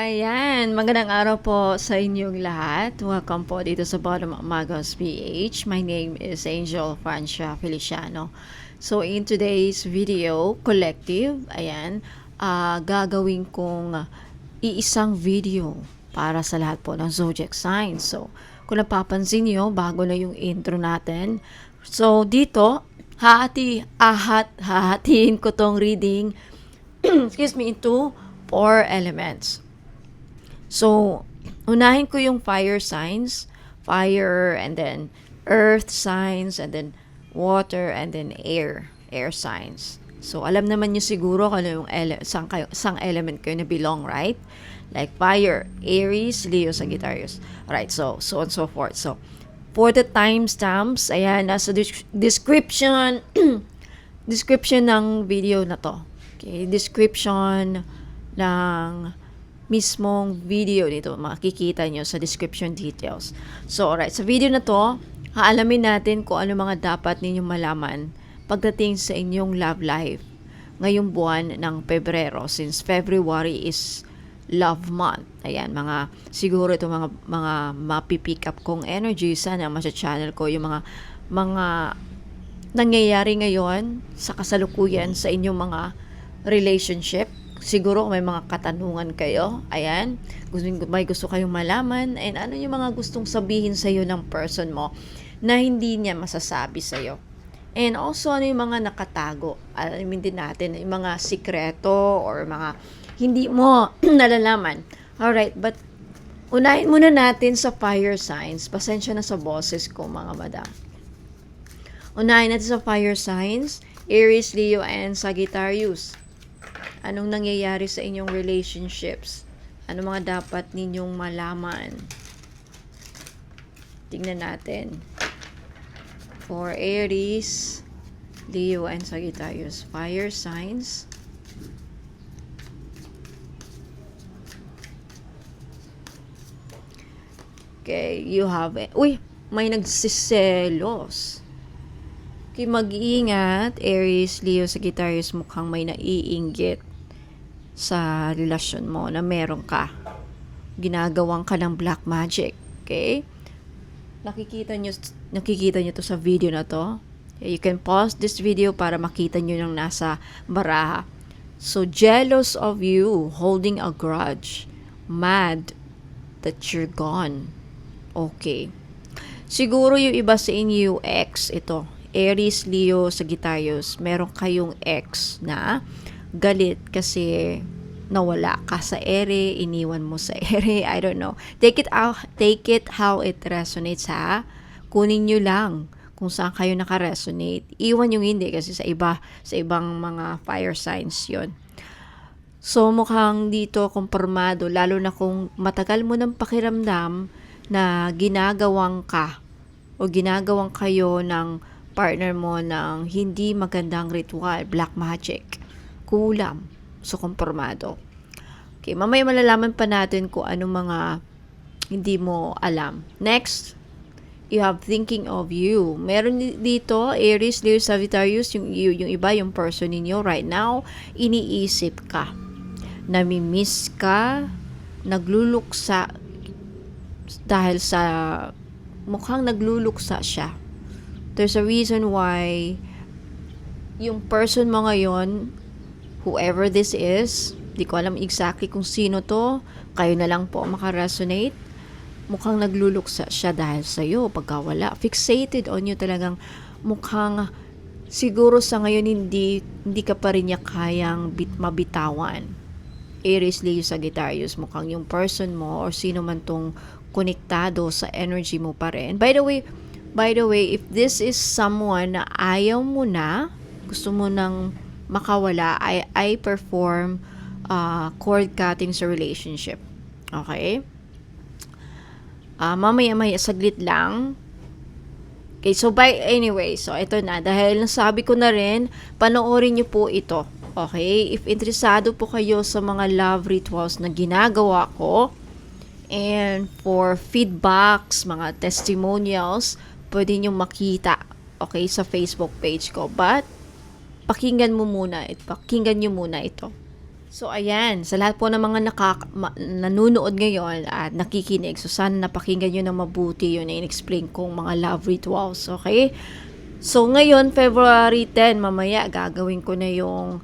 Ayan, magandang araw po sa inyong lahat. Welcome po dito sa Bottom of Magos PH. My name is Angel Francia Feliciano. So in today's video, collective, gagawin kong iisang video para sa lahat po ng zodiac signs. So kung napapansin nyo, bago na yung intro natin. So dito, hahatiin ko tong reading into 4 elements. So, unahin ko yung fire signs, fire, and then earth signs, and then water, and then air signs. So, alam naman nyo siguro kung ano yung sang element kayo na belong, right? Like fire, Aries, Leo, Sagittarius. Alright, so on and so forth. So, for the timestamps, ayan, nasa description, description ng video na to. Okay, description ng mismong video dito. Makikita nyo sa description details. So, alright. Sa video na to, haalamin natin kung ano mga dapat ninyong malaman pagdating sa inyong love life ngayong buwan ng Pebrero, since February is love month. Ayan, siguro ito mga mapipick up kong energy. Sana masa-channel ko yung mga nangyayari ngayon sa kasalukuyan sa inyong mga relationship. Siguro may mga katanungan kayo, ayan, may gusto kayong malaman, and ano yung mga gustong sabihin sa iyo ng person mo na hindi niya masasabi sa iyo. And also, ano yung mga nakatago, alamin din natin, yung mga sikreto or mga hindi mo nalalaman. Alright, but unahin muna natin sa fire signs. Pasensya na sa boses ko, mga madam. Unahin natin sa fire signs, Aries, Leo, and Sagittarius. Anong nangyayari sa inyong relationships? Ano mga dapat ninyong malaman? Tingnan natin. For Aries, Leo, and Sagittarius. Fire signs. Okay, you have it. Uy, may nagsiselos. Okay, mag-iingat. Aries, Leo, Sagittarius, mukhang may naiinggit sa relasyon mo na meron ka. Ginagawang ka ng black magic. Okay? Nakikita nyo to sa video na to. Okay, you can pause this video para makita nyo yung nasa baraha. So, jealous of you, holding a grudge, mad that you're gone. Okay. Siguro yung iba sa inyo, ex, ito. Aries, Leo, Sagittarius, meron kayong ex na galit kasi nawala ka sa ere, iniwan mo sa ere, I don't know. Take it how it resonates, ha. Kunin nyo lang kung saan kayo naka-resonate. Iwan yung hindi kasi sa ibang mga fire signs yon. So mukhang dito kumpirmado, lalo na kung matagal mo ng pakiramdam na ginagawang kayo ng partner mo ng hindi magandang ritual, black magic, kulam, so kumpirmado. Okay, mamaya malalaman pa natin kung anong mga hindi mo alam. Next, you have thinking of you. Meron dito, Aries, Leo, Sagittarius, yung iba, yung person ninyo right now, iniisip ka, namimiss ka, nagluluksa, dahil sa mukhang nagluluksa siya. There's a reason why yung person mo ngayon, whoever this is, di ko alam exactly kung sino to, kayo na lang po makaresonate. Mukhang nagluluksa siya dahil sa'yo, pagkawala. Fixated on you talagang, mukhang siguro sa ngayon hindi ka pa rin niya kayang mabitawan. Aries, Leo, Sagittarius, mukhang yung person mo or sino man tong konektado sa energy mo pa rin. By the way, if this is someone na ayaw mo na, gusto mo nang makawala, I perform cord cutting sa relationship. Okay? Mamaya saglit lang. Okay, so so ito na. Dahil nasabi ko na rin, panoorin niyo po ito. Okay? If interesado po kayo sa mga love rituals na ginagawa ko, and for feedbacks, mga testimonials, pwede nyo makita, okay, sa Facebook page ko. But, pakinggan nyo muna ito. So, ayan, sa lahat po ng mga nanonood ngayon at nakikinig, so sana napakinggan nyo ng mabuti yun na in-explain kong mga love rituals, okay? So, ngayon, February 10, mamaya, gagawin ko na yung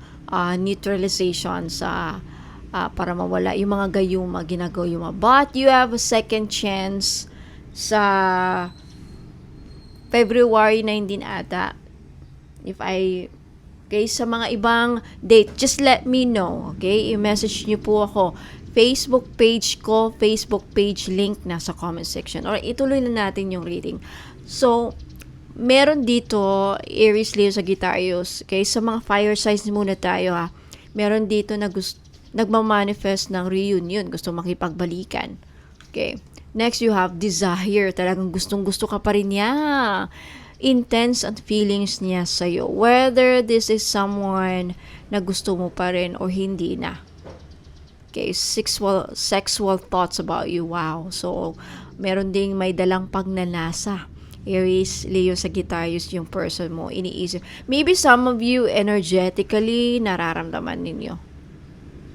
neutralization sa para mawala yung mga gayuma, ginagayuma. But, you have a second chance sa February 19 ata. If I Okay, sa mga ibang date, just let me know. Okay, i-message niyo po ako. Facebook page ko, Facebook page link nasa comment section. Or ituloy na natin yung reading. So, meron dito, Aries, Leo, Sagittarius. Okay, sa mga fire signs muna tayo ha. Meron dito na nagmamanifest ng reunion. Gusto makipagbalikan. Okay. Next, you have desire. Talagang gustong-gusto ka pa rin niya. Intense at feelings niya sa'yo. Whether this is someone na gusto mo pa rin or hindi na. Okay, sexual thoughts about you. Wow. So, meron ding may dalang pagnanasa. Aries, Leo, Sagittarius yung person mo. Iniisip. Maybe some of you energetically nararamdaman ninyo.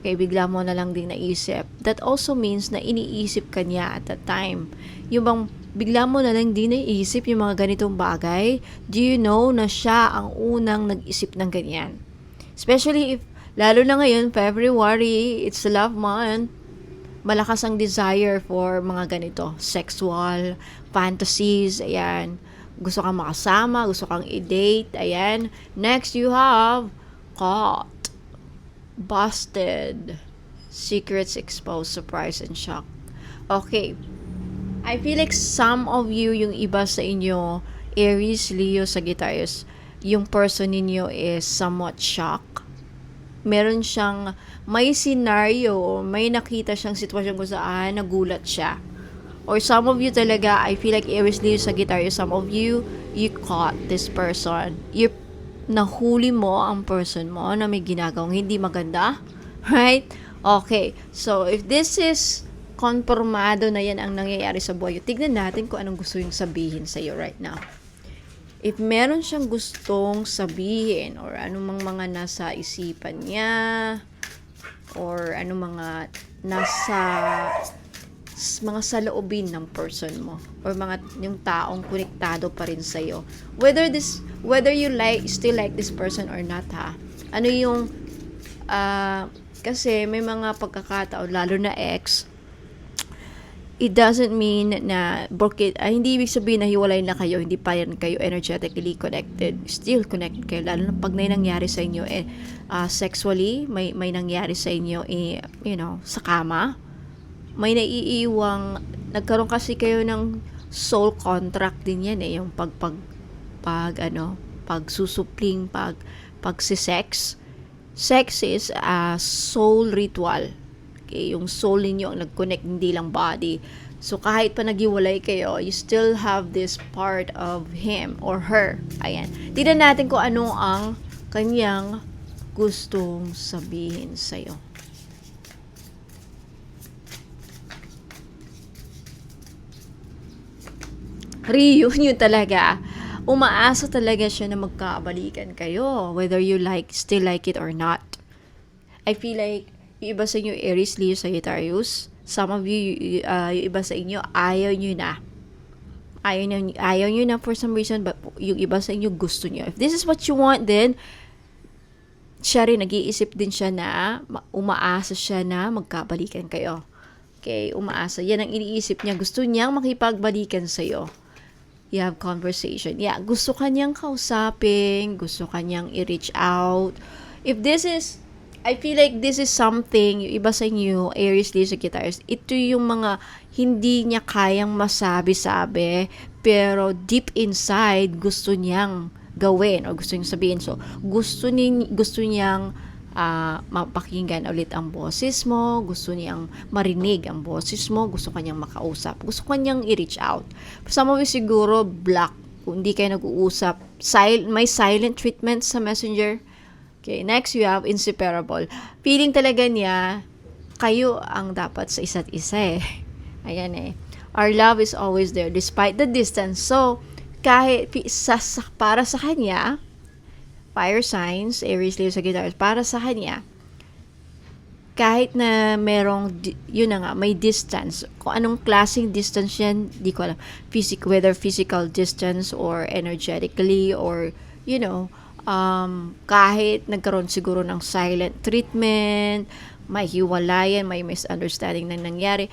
Okay, bigla mo na lang din naisip. That also means na iniisip ka niya at that time. Yung bang bigla mo na lang din naisip yung mga ganitong bagay, do you know na siya ang unang nag-isip ng ganyan? Especially if, lalo na ngayon, February, it's love month, malakas ang desire for mga ganito, sexual, fantasies, ayan, gusto kang makasama, gusto kang i-date, ayan. Next, you have caught, busted, secrets exposed, surprise, and shock. Okay, I feel like some of you, yung iba sa inyo, Aries, Leo, Sagittarius, yung person ninyo is somewhat shocked. Meron siyang, may scenario, may nakita siyang sitwasyon kung saan nagulat siya. Or some of you talaga, I feel like Aries, Leo, Sagittarius, some of you, you caught this person. Nahuli mo ang person mo na may ginagawang hindi maganda. Right? Okay. So, if this is konpormado na yan ang nangyayari sa buhay, tignan natin kung anong gusto yung sabihin sa'yo right now. If meron siyang gustong sabihin or anumang mga nasa isipan niya or anong mga nasa mga saloobin ng person mo or mga yung taong konektado pa rin sa'yo. Whether you still like this person or not ha. Ano yung kasi may mga pagkakataon, lalo na ex, it doesn't mean na hindi ibig sabihin na hiwalay na kayo, hindi pa rin kayo energetically connected. Still connected kayo, lalo na pag may nangyari sa inyo sexually, may nangyari sa inyo sa kama, may naiiwang, nagkaroon kasi kayo ng soul contract din yan yung pagsusupling, pagsisex. Sex is a soul ritual. Okay, yung soul niyo ang nag-connect, hindi lang body. So, kahit pa naghiwalay kayo, you still have this part of him or her. Ayan. Tignan natin kung ano ang kanyang gustong sabihin sa'yo. Reunion talaga. Umaasa talaga siya na magkabalikan kayo. Whether you still like it or not. I feel like yung iba sa inyo, Aries, Leo, Sagittarius, some of you, yung iba sa inyo, ayaw nyo na. Ayaw nyo na for some reason, but yung iba sa inyo, gusto nyo. If this is what you want, then, siya rin, nag-iisip din siya na, umaasa siya na magkabalikan kayo. Okay, umaasa. Yan ang iniisip niya. Gusto niyang makipagbalikan sa'yo. You have conversation. Yeah, gusto kanyang kausapin, gusto kanyang i-reach out. If this is, I feel like this is something, yung iba sa inyo, Aries, Leo, Sagittarius, ito yung mga hindi niya kayang masabi-sabi, pero deep inside, gusto niyang gawin o gusto niyang sabihin. So, gusto niyang mapakinggan ulit ang boses mo, gusto niyang marinig ang boses mo, gusto kanyang makausap, gusto kanyang i-reach out. Some of you siguro, block, kung hindi kayo nag-uusap, may silent treatment sa messenger. Okay, next you have inseparable. Feeling talaga niya, kayo ang dapat sa isa't isa Ayan Our love is always there despite the distance. So, kahit para sa kanya, fire signs, Aries, Leo, Sagittarius, para sa kanya, kahit na yun na nga, may distance. Kung anong klaseng distance yan, di ko alam. Whether physical distance or energetically or, kahit nagkaroon siguro ng silent treatment, may hiwalayan, may misunderstanding na nangyari.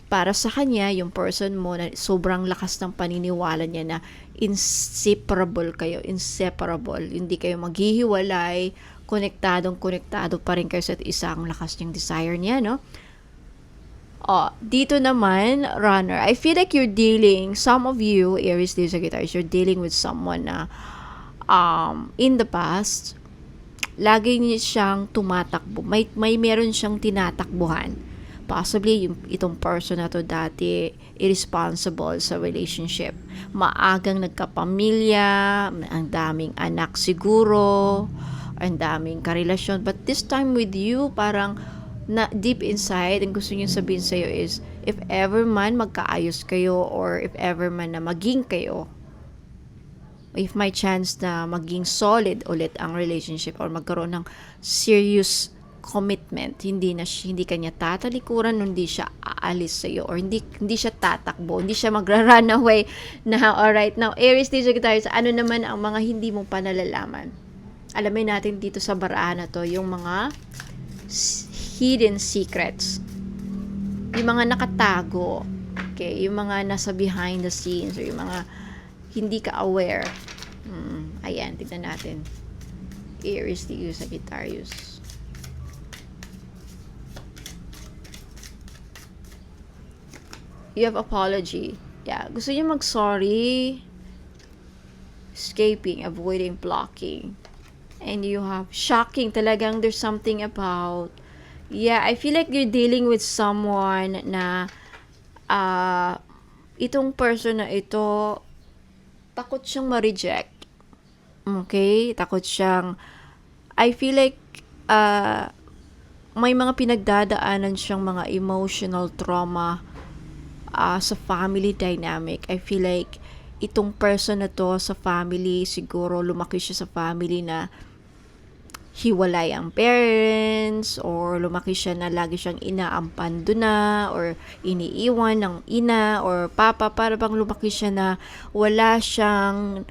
Para sa kanya, yung person mo na sobrang lakas ng paniniwala niya na inseparable, hindi kayo maghihiwalay, konektado pa rin kayo sa isang lakas niyang desire niya, no? Dito naman, runner, I feel like some of you, Aries, Leo, Sagittarius, you're dealing with someone na in the past, lagi niya siyang tumatakbo. May meron siyang tinatakbuhan. Possibly, itong person na to dati, irresponsible sa relationship. Maagang nagkapamilya, ang daming anak siguro, ang daming karelasyon. But this time with you, parang na deep inside, ang gusto niyo sabihin sa'yo is, if ever man magkaayos kayo or if ever man na maging kayo, if may chance na maging solid ulit ang relationship or magkaroon ng serious commitment, hindi kanya tatalikuran, hindi siya aalis sa'yo or hindi siya tatakbo, hindi siya magra-run away na, alright, now, Aries, Leo, Sagittarius, ano naman ang mga hindi mo pa nalalaman? Alamin natin dito sa baraan na to, yung mga hidden secrets. Yung mga nakatago. Okay? Yung mga nasa behind the scenes or yung mga hindi ka aware. Ayan, tignan natin. Aries, Leo, Sagittarius. You have apology. Yeah, gusto niyo mag-sorry. Escaping, avoiding, blocking. And you have shocking, talagang there's something about, I feel like you're dealing with someone na itong person na ito, takot siyang ma-reject. Okay? Takot siyang, I feel like may mga pinagdadaanan siyang mga emotional trauma sa family dynamic. I feel like itong person na to sa family, siguro lumaki siya sa family na hiwalay ang parents or lumaki siya na lagi siyang inaambando na or iniiwan ng ina or papa, para bang lumaki siya na wala siyang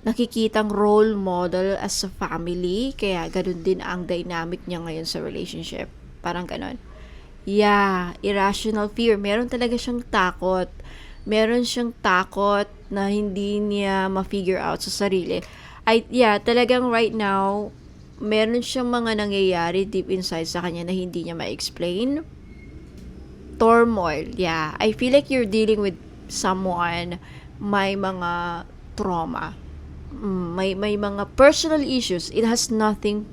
nakikitang role model as a family, kaya ganun din ang dynamic niya ngayon sa relationship, parang ganun. Irrational fear, meron talaga siyang takot na hindi niya ma-figure out sa sarili. Talagang right now meron siyang mga nangyayari deep inside sa kanya na hindi niya ma-explain. Turmoil. I feel like you're dealing with someone may mga trauma. May mga personal issues. It has nothing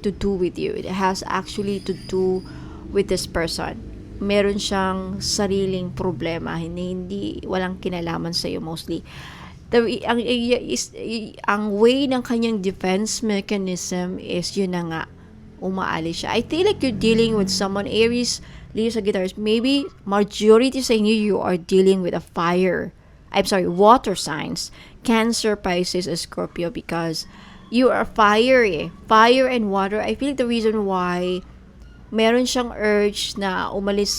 to do with you. It has actually to do with this person. Meron siyang sariling problema. Hindi walang kinalaman sa iyo mostly. Ang way ng kanyang defense mechanism is yun na nga, umaalis siya. I feel like you're dealing with someone, Aries, Leo, Sagittarius, maybe majority sa inyo, you are dealing with water signs, Cancer, Pisces, Scorpio, because you are fire and water. I feel like the reason why meron siyang urge na umalis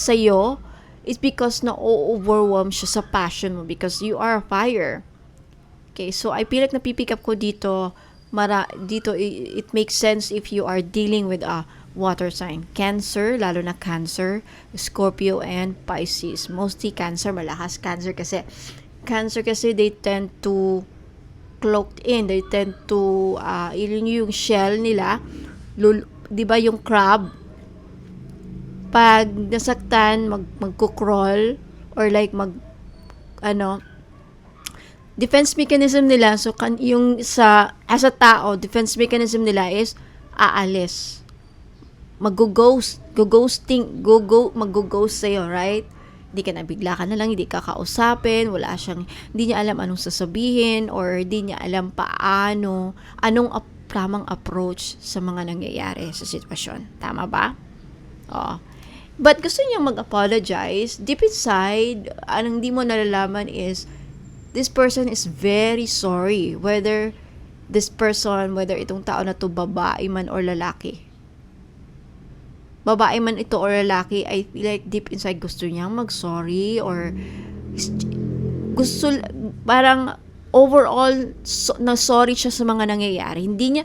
sa'yo is because na-overwhelm siya sa passion mo because you are a fire. Okay, so I feel like napipick up ko dito, it makes sense if you are dealing with a water sign. Cancer, lalo na Cancer, Scorpio, and Pisces. Mostly Cancer, malakas Cancer kasi they tend to cloaked in. They tend to, yung shell nila, di ba yung crab, pag nasaktan, magko-crawl or like defense mechanism nila, so as a tao, defense mechanism nila is aalis, mag-ghost sa'yo, right? Hindi ka na, bigla ka na lang, hindi ka kausapin, hindi niya alam anong sasabihin or hindi niya alam anong tamang approach sa mga nangyayari sa sitwasyon. Tama ba? But gusto niya mag-apologize. Deep inside, anong di mo nalalaman is, this person is very sorry. Whether itong tao na to babae man or lalaki. babae man ito or lalaki, I feel like deep inside gusto niyang mag-sorry or gusto, parang overall, na sorry siya sa mga nangyayari. Hindi niya,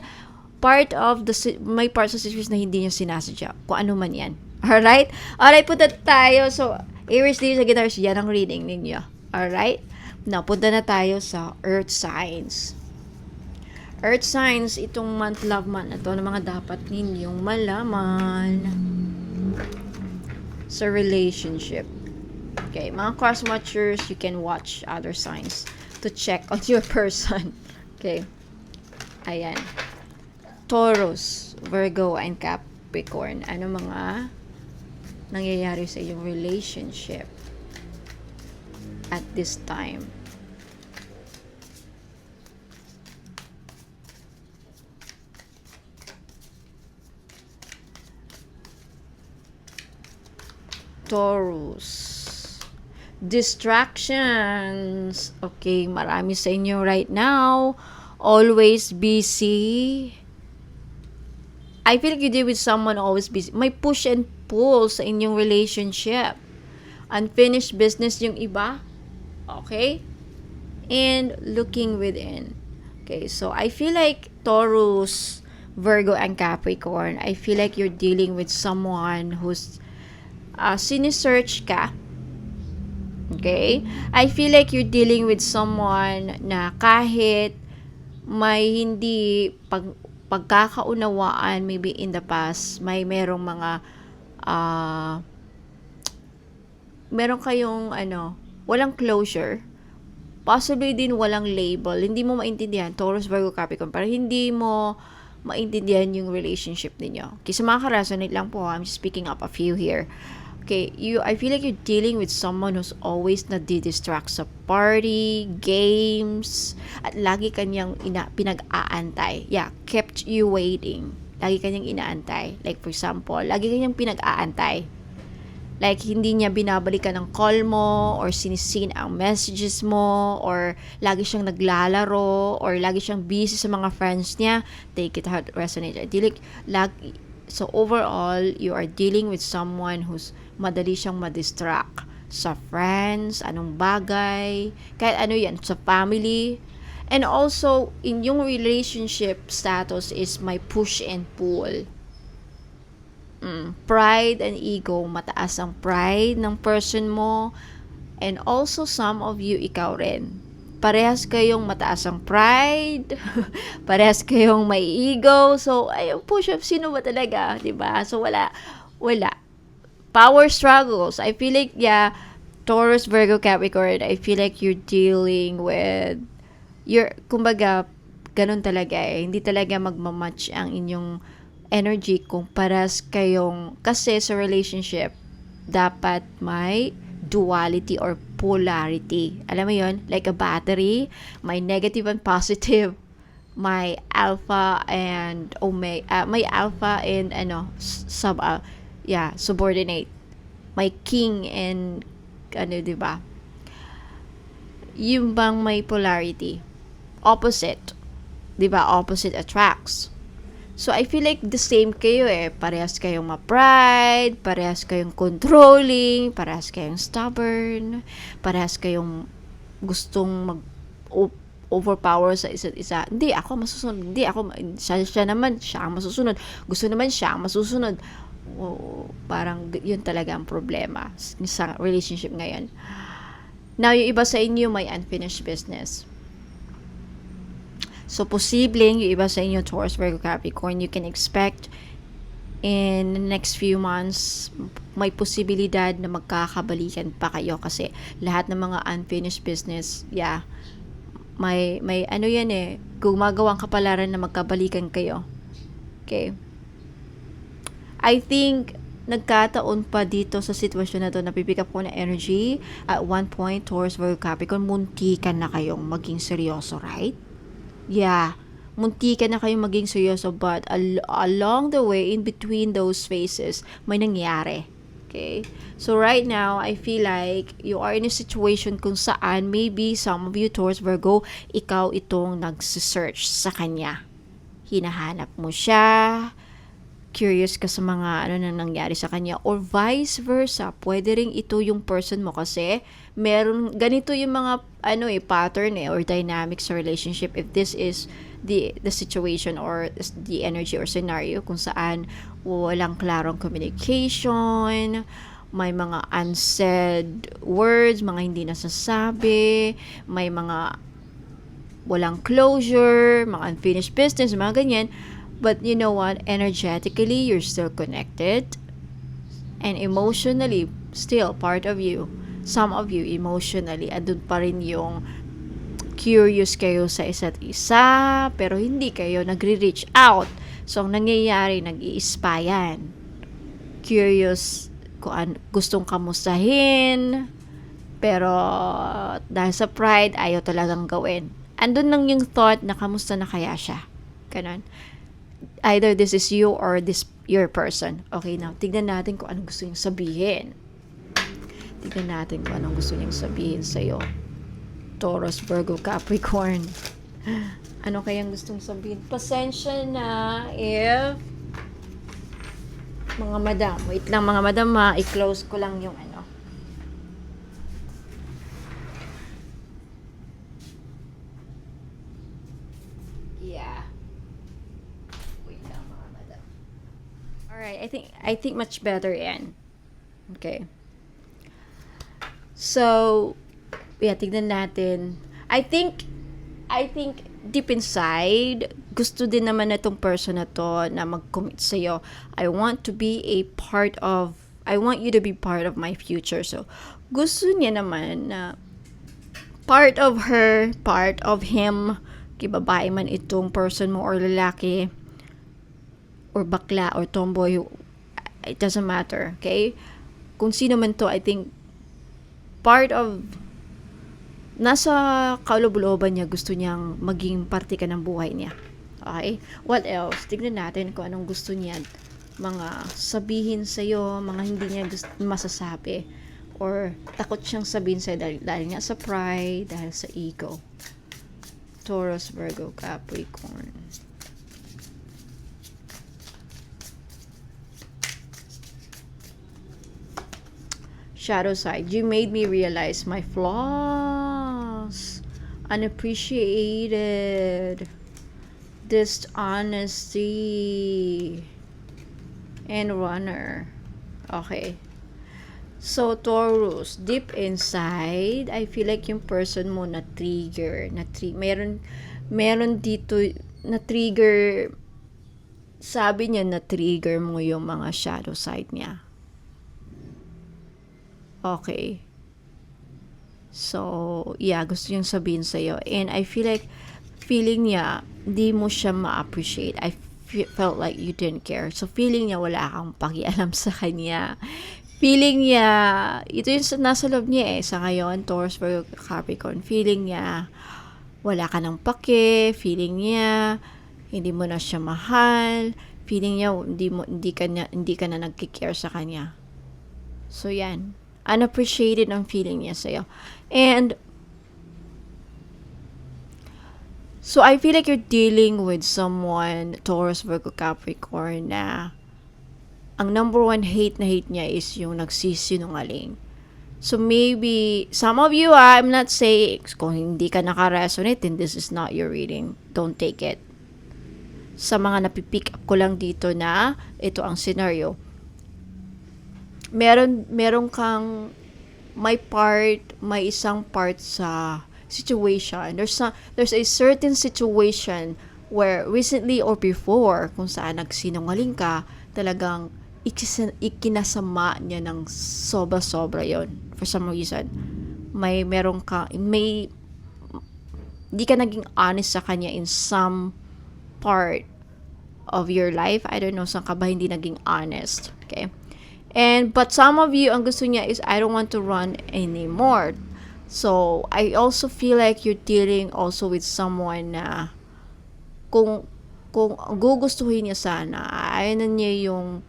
may part sa situation na hindi niya sinasadya. Kung ano man yan. Alright? Alright, punta tayo. So, Aries, Leo, Sagittarius, yan ang reading ninyo. Alright? Now, punta na tayo sa Earth signs. Earth signs, itong month, love month, ito na mga dapat ninyong malaman sa relationship. Okay, mga cross watchers, you can watch other signs to check on your person. Okay. Ayan. Taurus, Virgo, and Capricorn. Ano mga nangyayari sa iyong relationship at this time? Taurus. Distractions. Okay, marami sa inyo right now. Always busy. I feel like you deal with someone always busy. May push and pull sa inyong relationship. Unfinished business yung iba. Okay? And looking within. Okay, so I feel like Taurus, Virgo, and Capricorn, I feel like you're dealing with someone who's sinisearch ka. Okay? I feel like you're dealing with someone na kahit may hindi pagkakaunawaan maybe in the past, merong mga meron kayong walang closure. Possibly din walang label. Hindi mo maintindihan, Taurus, Virgo, Capricorn, para hindi mo maintindihan yung relationship ninyo. Okay, sa mga ka-resonate lang po, I'm just picking up a few here. Okay, I feel like you're dealing with someone who's always nadidistract sa party, games, at lagi kanyang pinag-aantay. Yeah, kept you waiting. Lagi kanyang inaantay. Like for example, lagi kanyang pinag-aantay. Like hindi niya binabalikan ang call mo or sinisin ang messages mo or lagi siyang naglalaro or lagi siyang busy sa mga friends niya. Take it how it resonates. So overall, you are dealing with someone who's madali siyang madistract sa friends, anong bagay, kahit ano yan, sa family. And also, in yung relationship status is may push and pull. Pride and ego, mataas ang pride ng person mo. And also, some of you, ikaw rin. Parehas kayong mataas ang pride, parehas kayong may ego, so ayun, push up, sino ba talaga, diba? So wala, power struggles, I feel like, yeah, Taurus, Virgo, Capricorn, I feel like you're dealing with, kumbaga, ganun talaga hindi talaga magmamatch ang inyong energy kung parehas kayong, kasi sa relationship, dapat may duality or polarity. Alam mo yon, like a battery, may negative and positive, may alpha and omega, may alpha and subordinate, may king and diba? Yung bang may polarity, opposite, diba? Opposite attracts. So, I feel like the same kayo Parehas kayong ma-pride, parehas kayong controlling, parehas kayong stubborn, parehas kayong gustong overpower sa isa't isa. Hindi, ako masusunod. Hindi, ako, siya naman, siya ang masusunod. Gusto naman siya ang masusunod. Parang yun talaga ang problema sa relationship ngayon. Now, yung iba sa inyo may unfinished business. So, posibleng yung iba sa inyo, Taurus, Virgo, Capricorn, you can expect in the next few months, may posibilidad na magkakabalikan pa kayo kasi lahat ng mga unfinished business, may yan gumagawang kapalaran na magkabalikan kayo. Okay? I think, nagkataon pa dito sa sitwasyon na to, napipick up ko na energy, at one point, Taurus, Virgo, Capricorn, muntikan na kayong maging seryoso, right? Yeah, muntikan na kayong maging seryoso, but along the way, in between those phases, may nangyari. Okay? So, right now, I feel like you are in a situation kung saan maybe some of you, Taurus, Virgo, ikaw itong nagsisearch sa kanya. Hinahanap mo siya, curious ka sa mga ano na nangyari sa kanya, or vice versa. Pwede ring ito yung person mo kasi meron ganito yung mga pattern or dynamics sa relationship. If this is the situation or the energy or scenario kung saan walang klarong communication, may mga unsaid words, mga hindi nasasabi, may mga walang closure, mga unfinished business, mga ganyan. But you know what? Energetically, you're still connected. And emotionally, still part of you. Some of you, emotionally, andun pa rin yung curious kayo sa isa't isa, pero hindi kayo nagre-reach out. So, ang nangyayari, nag-iispayan. Curious kung gustong kamustahin, pero dahil sa pride, ayaw talagang gawin. Andun lang yung thought na kamusta na kaya siya. Ganon. Either this is you or this your person. Okay, now, tignan natin kung anong gusto niyang sabihin. Tignan natin kung anong gusto niyang sabihin sa'yo. Taurus, Virgo, Capricorn. Ano kayang gustong sabihin? Pasensya na if mga madam. Wait lang mga madam, i-close ko lang yung ano. Yeah. Wait lang mga madam. Alright, I think much better yan. Okay. So, yeah, tignan natin. I think deep inside, gusto din naman na itong person na to na mag-commit sa'yo. I want you to be part of my future. So, gusto niya naman na part of her, part of him, babae man itong person mo or lalaki, or bakla, or tomboy, it doesn't matter, okay? Kung sino man to, I think, part of nasa kaloob-looban niya, gusto niyang maging parte ka ng buhay niya. Okay? What else? Tignan natin kung anong gusto niya mga sabihin sa'yo, mga hindi niya masasabi, or takot siyang sabihin sa'yo dahil nga sa pride, dahil sa ego. Taurus, Virgo, Capricorn. Shadow side. You made me realize my flaws. Unappreciated. Dishonesty. And runner. Okay. So, Taurus, deep inside, I feel like yung person mo na-trigger. Meron dito na-trigger. Sabi niya na-trigger mo yung mga shadow side niya. Okay. So, yeah, gusto niyang sabihin sa'yo. And I feel like, feeling niya, di mo siya ma-appreciate. I felt like you didn't care. So, feeling niya, wala kang pakialam sa kanya. Feeling niya, ito yung nasa loob niya sa ngayon, Taurus, Virgo, Capricorn. Feeling niya, wala ka ng pake. Feeling niya, hindi mo na siya mahal. Feeling niya, hindi ka na nagkikare sa kanya. So, yan. Unappreciated ang feeling niya sa'yo. And, so I feel like you're dealing with someone, Taurus, Virgo, Capricorn, na ang number one hate niya is yung nagsisinungaling. So maybe, some of you, I'm not saying, kung hindi ka naka-resonate, then this is not your reading. Don't take it. Sa mga napipick up ko lang dito na, ito ang scenario. Meron kang may isang part sa situation. There's a certain situation where recently or before, kung saan nagsinungaling ka, talagang ikinasama niya ng sobra-sobra yon for some reason. Di ka naging honest sa kanya in some part of your life. I don't know, saan ka ba hindi naging honest. Okay? But some of you, ang gusto niya is, I don't want to run anymore. So, I also feel like you're dealing also with someone na kung gugustuhin niya sana, ayaw na niya yung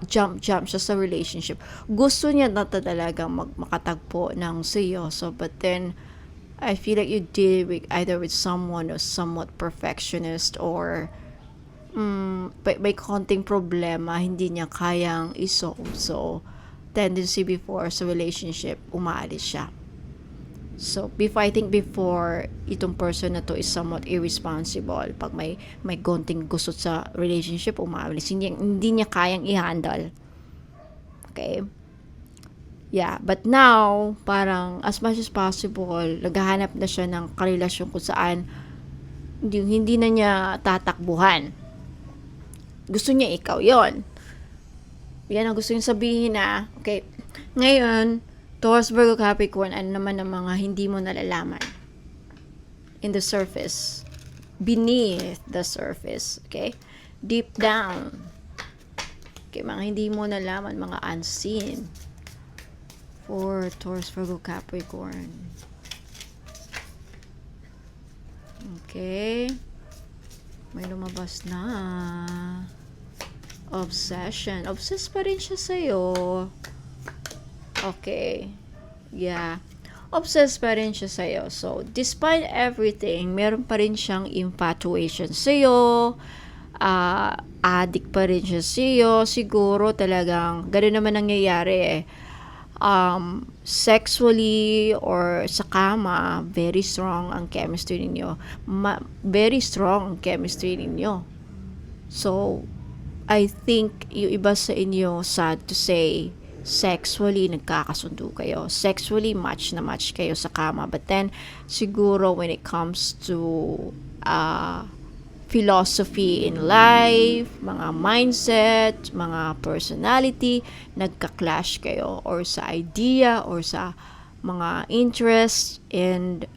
jump siya sa relationship. Gusto niya na talagang makatagpo ng seryoso. But then, I feel like you deal with either with someone who's somewhat perfectionist or may konting problema, hindi niya kayang isolve. So, tendency before sa relationship, umaalis siya. So, I think before, itong person na to is somewhat irresponsible. Pag may konting gusot sa relationship, umaalis. Hindi niya kayang i-handle. Okay? Yeah, but now, parang as much as possible, naghahanap na siya ng karelasyon kung saan hindi na niya tatakbuhan. Gusto niya ikaw yon. Yan ang gusto niya sabihin na, okay, ngayon, Taurus, Virgo, Capricorn, ano naman ang mga hindi mo nalalaman in the surface, beneath the surface, okay? Deep down. Okay, mga hindi mo nalaman, mga unseen. For Taurus, Virgo, Capricorn. Okay. May lumabas na. Obsession. Obsessed pa rin siya sa'yo. Okay. Yeah. Obsessed pa rin siya sa'yo. So, despite everything, meron pa rin siyang infatuation sa'yo. Addict pa rin siya sa'yo. Siguro talagang, gano'n naman nangyayari eh. Sexually or sa kama, very strong ang chemistry ninyo. Very strong ang chemistry ninyo. So, I think yung iba sa inyo, sad to say, sexually nagkakasundo kayo. Sexually match na match kayo sa kama. But then, siguro when it comes to philosophy in life, mga mindset, mga personality, nagka-clash kayo or sa idea or sa mga interests and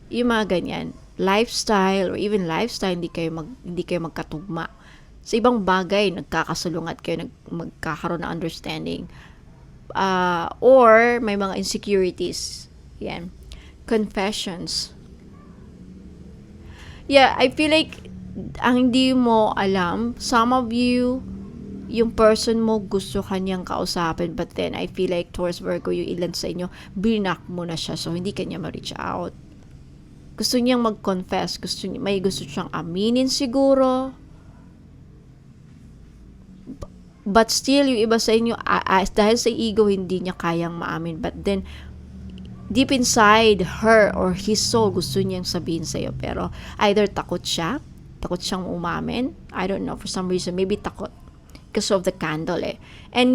yung mga ganyan, lifestyle or even lifestyle, hindi kayo magkatugma. Sa ibang bagay, nagkakasalungat kayo, magkakaroon ng understanding. Or may mga insecurities. Yan. Confessions. Yeah, I feel like ang hindi mo alam, some of you, yung person mo gusto kanyang kausapin, but then I feel like Taurus, Virgo, yung ilan sa inyo, binak mo na siya, so hindi kanya ma-reach out. Gusto niyang mag-confess, may gusto siyang aminin siguro. But still, yung iba sa inyo, dahil sa ego, hindi niya kayang maamin. But then, deep inside her or his soul, gusto niyang sabihin sa'yo. Pero either takot siyang umamin. I don't know, for some reason, maybe takot. Because of the candle eh. And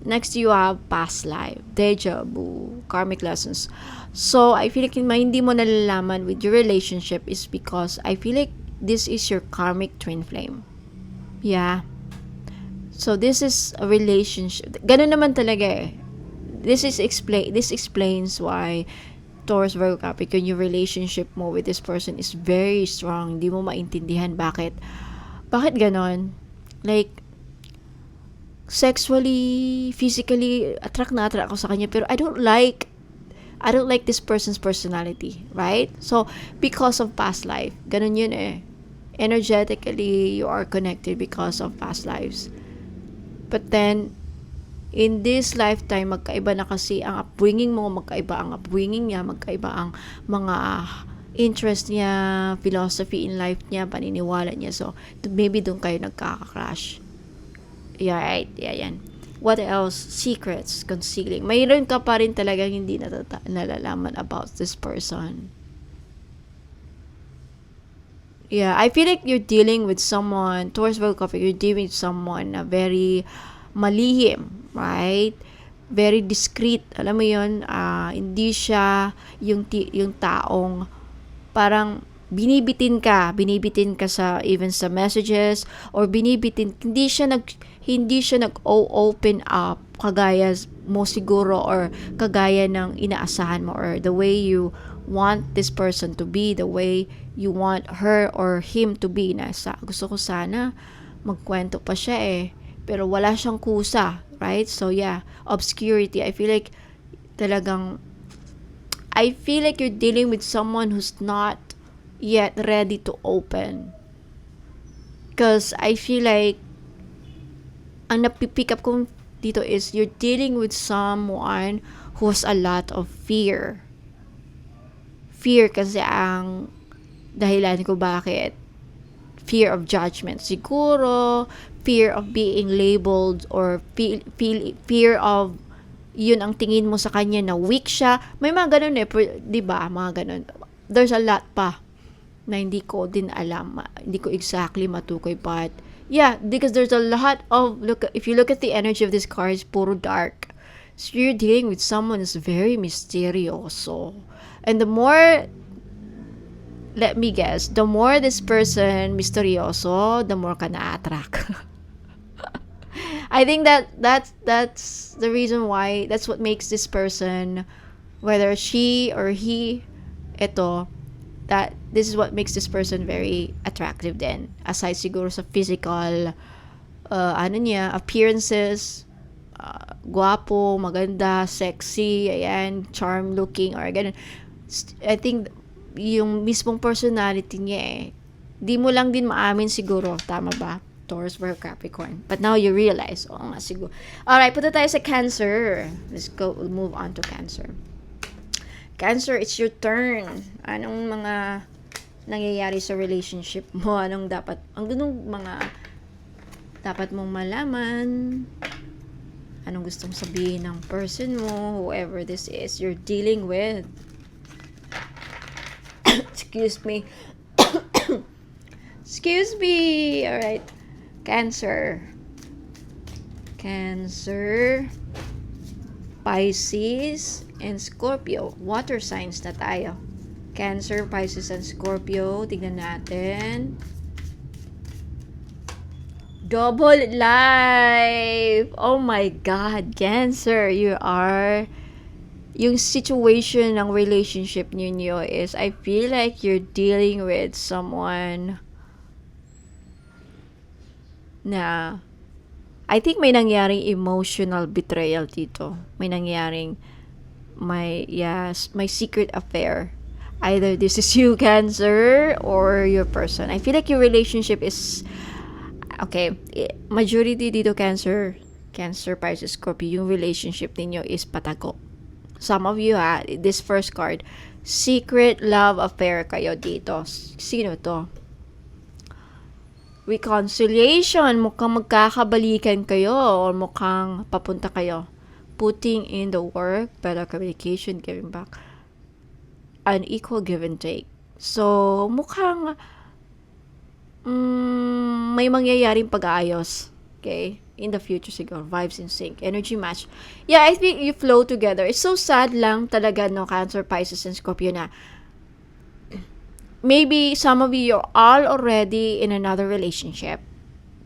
next you have past life, deja vu, karmic lessons. So, I feel like hindi mo nalalaman with your relationship is because I feel like this is your karmic twin flame. Yeah. So, this is a relationship. Ganun naman talaga eh. This explains why Taurus, Virgo, Capricorn, yung relationship mo with this person is very strong. Hindi mo maintindihan bakit ganon. Like, sexually, physically, attract ako sa kanya, pero I don't like this person's personality, right? So, because of past life, ganon yun eh. Energetically, you are connected because of past lives. But then, in this lifetime, magkaiba na kasi ang upbringing mo, magkaiba ang upbringing niya, magkaiba ang mga interest niya, philosophy in life niya, paniniwala niya. So, maybe doon kayo nagkaka-crash. Yeah, right. Yeah, yan. What else? Secrets, concealing. Mayroon ka pa rin talagang hindi nalalaman about this person. Yeah, I feel like you're dealing with someone, Taurus, Virgo, you're dealing with someone na very malihim, right? Very discreet. Alam mo yun, hindi siya yung taong parang binibitin ka sa even sa messages or hindi siya nag-open up kagaya mo siguro or kagaya ng inaasahan mo or the way you want this person to be, the way you want her or him to be. Gusto ko sana magkwento pa siya eh, pero wala siyang kusa, right? So yeah, obscurity. I feel like you're dealing with someone who's not yet ready to open. Because I feel like ang napipick up ko dito is you're dealing with someone who has a lot of fear. Fear kasi ang dahilan ko bakit fear of judgment siguro, fear of being labeled, or fear of yun ang tingin mo sa kanya na weak siya. May mga ganun di ba? Mga ganun. There's a lot pa na hindi ko din alam. Hindi ko exactly matukoy, but yeah, because there's a lot of, if you look at the energy of this card, it's puro dark. So you're dealing with someone who's very mysterioso. And the more, let me guess, the more this person misterioso, the more ka na-attract. I think that's the reason why, that's what makes this person, whether she or he, that this is what makes this person very attractive then. Aside siguro sa physical, appearances, guwapo, maganda, sexy, ayan, charm looking, or ganun. I think yung mismong personality niya di mo lang din maamin siguro, tama ba? Taurus, Virgo, Capricorn. But now you realize, nga siguro. Alright, punta tayo sa Cancer. Let's move on to Cancer. Cancer, it's your turn. Anong mga nangyayari sa relationship mo? Anong mga dapat mong malaman? Anong gustong sabihin ng person mo, whoever this is you're dealing with? Excuse me. Excuse me. Alright. Cancer, Pisces, and Scorpio. Water signs na tayo. Cancer, Pisces, and Scorpio. Tignan natin. Double life! Oh my God, Cancer, you are... Yung situation ng relationship niyo is, I feel like you're dealing with someone na I think may nangyaring emotional betrayal dito. May nangyaring may secret affair. Either this is you, Cancer, or your person. I feel like your relationship is okay. Majority dito, Cancer, Pisces, Scorpio, yung relationship ninyo is patago. Some of you, this first card, secret love affair kayo dito. Sino to? Reconciliation, mukhang magkakabalikan kayo or mukhang papunta kayo. Putting in the work, better communication, giving back. An equal give and take. So, mukhang may mangyayaring pag-aayos. Okay? In the future siguro. Vibes in sync. Energy match. Yeah, I think you flow together. It's so sad lang talaga, no, Cancer, Pisces, and Scorpio na maybe some of you are all already in another relationship.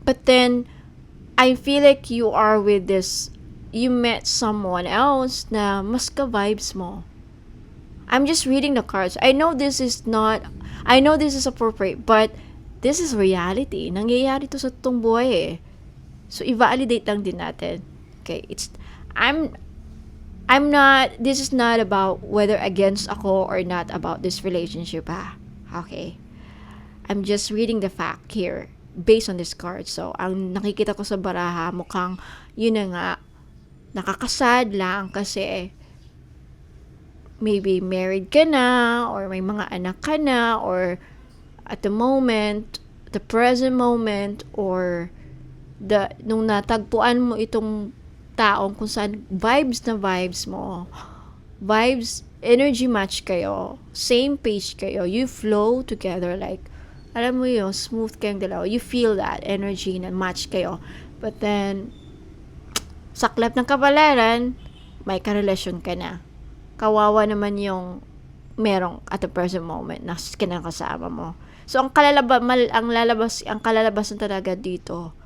But then, I feel like you are with this, you met someone else na mas ka-vibes mo. I'm just reading the cards. I know this is appropriate, but this is reality. Nangyayari to sa totoong buhay eh. So, i-validate lang din natin. Okay, this is not about whether against ako or not about this relationship, Okay. I'm just reading the fact here based on this card. So, ang nakikita ko sa baraha, mukhang, yun na nga, nakakasad lang kasi maybe married ka na, or may mga anak ka na, or at the present moment, or nung natagpuan mo itong taong kung saan vibes mo, energy match kayo, same page kayo, you flow together, like, alam mo yun, smooth kayong dalawa, you feel that energy na match kayo. But then, saklap ng kapalaran, may karelasyon ka na. Kawawa naman yung merong at the present moment na kinakasama mo. So, ang kalalabasan talaga dito,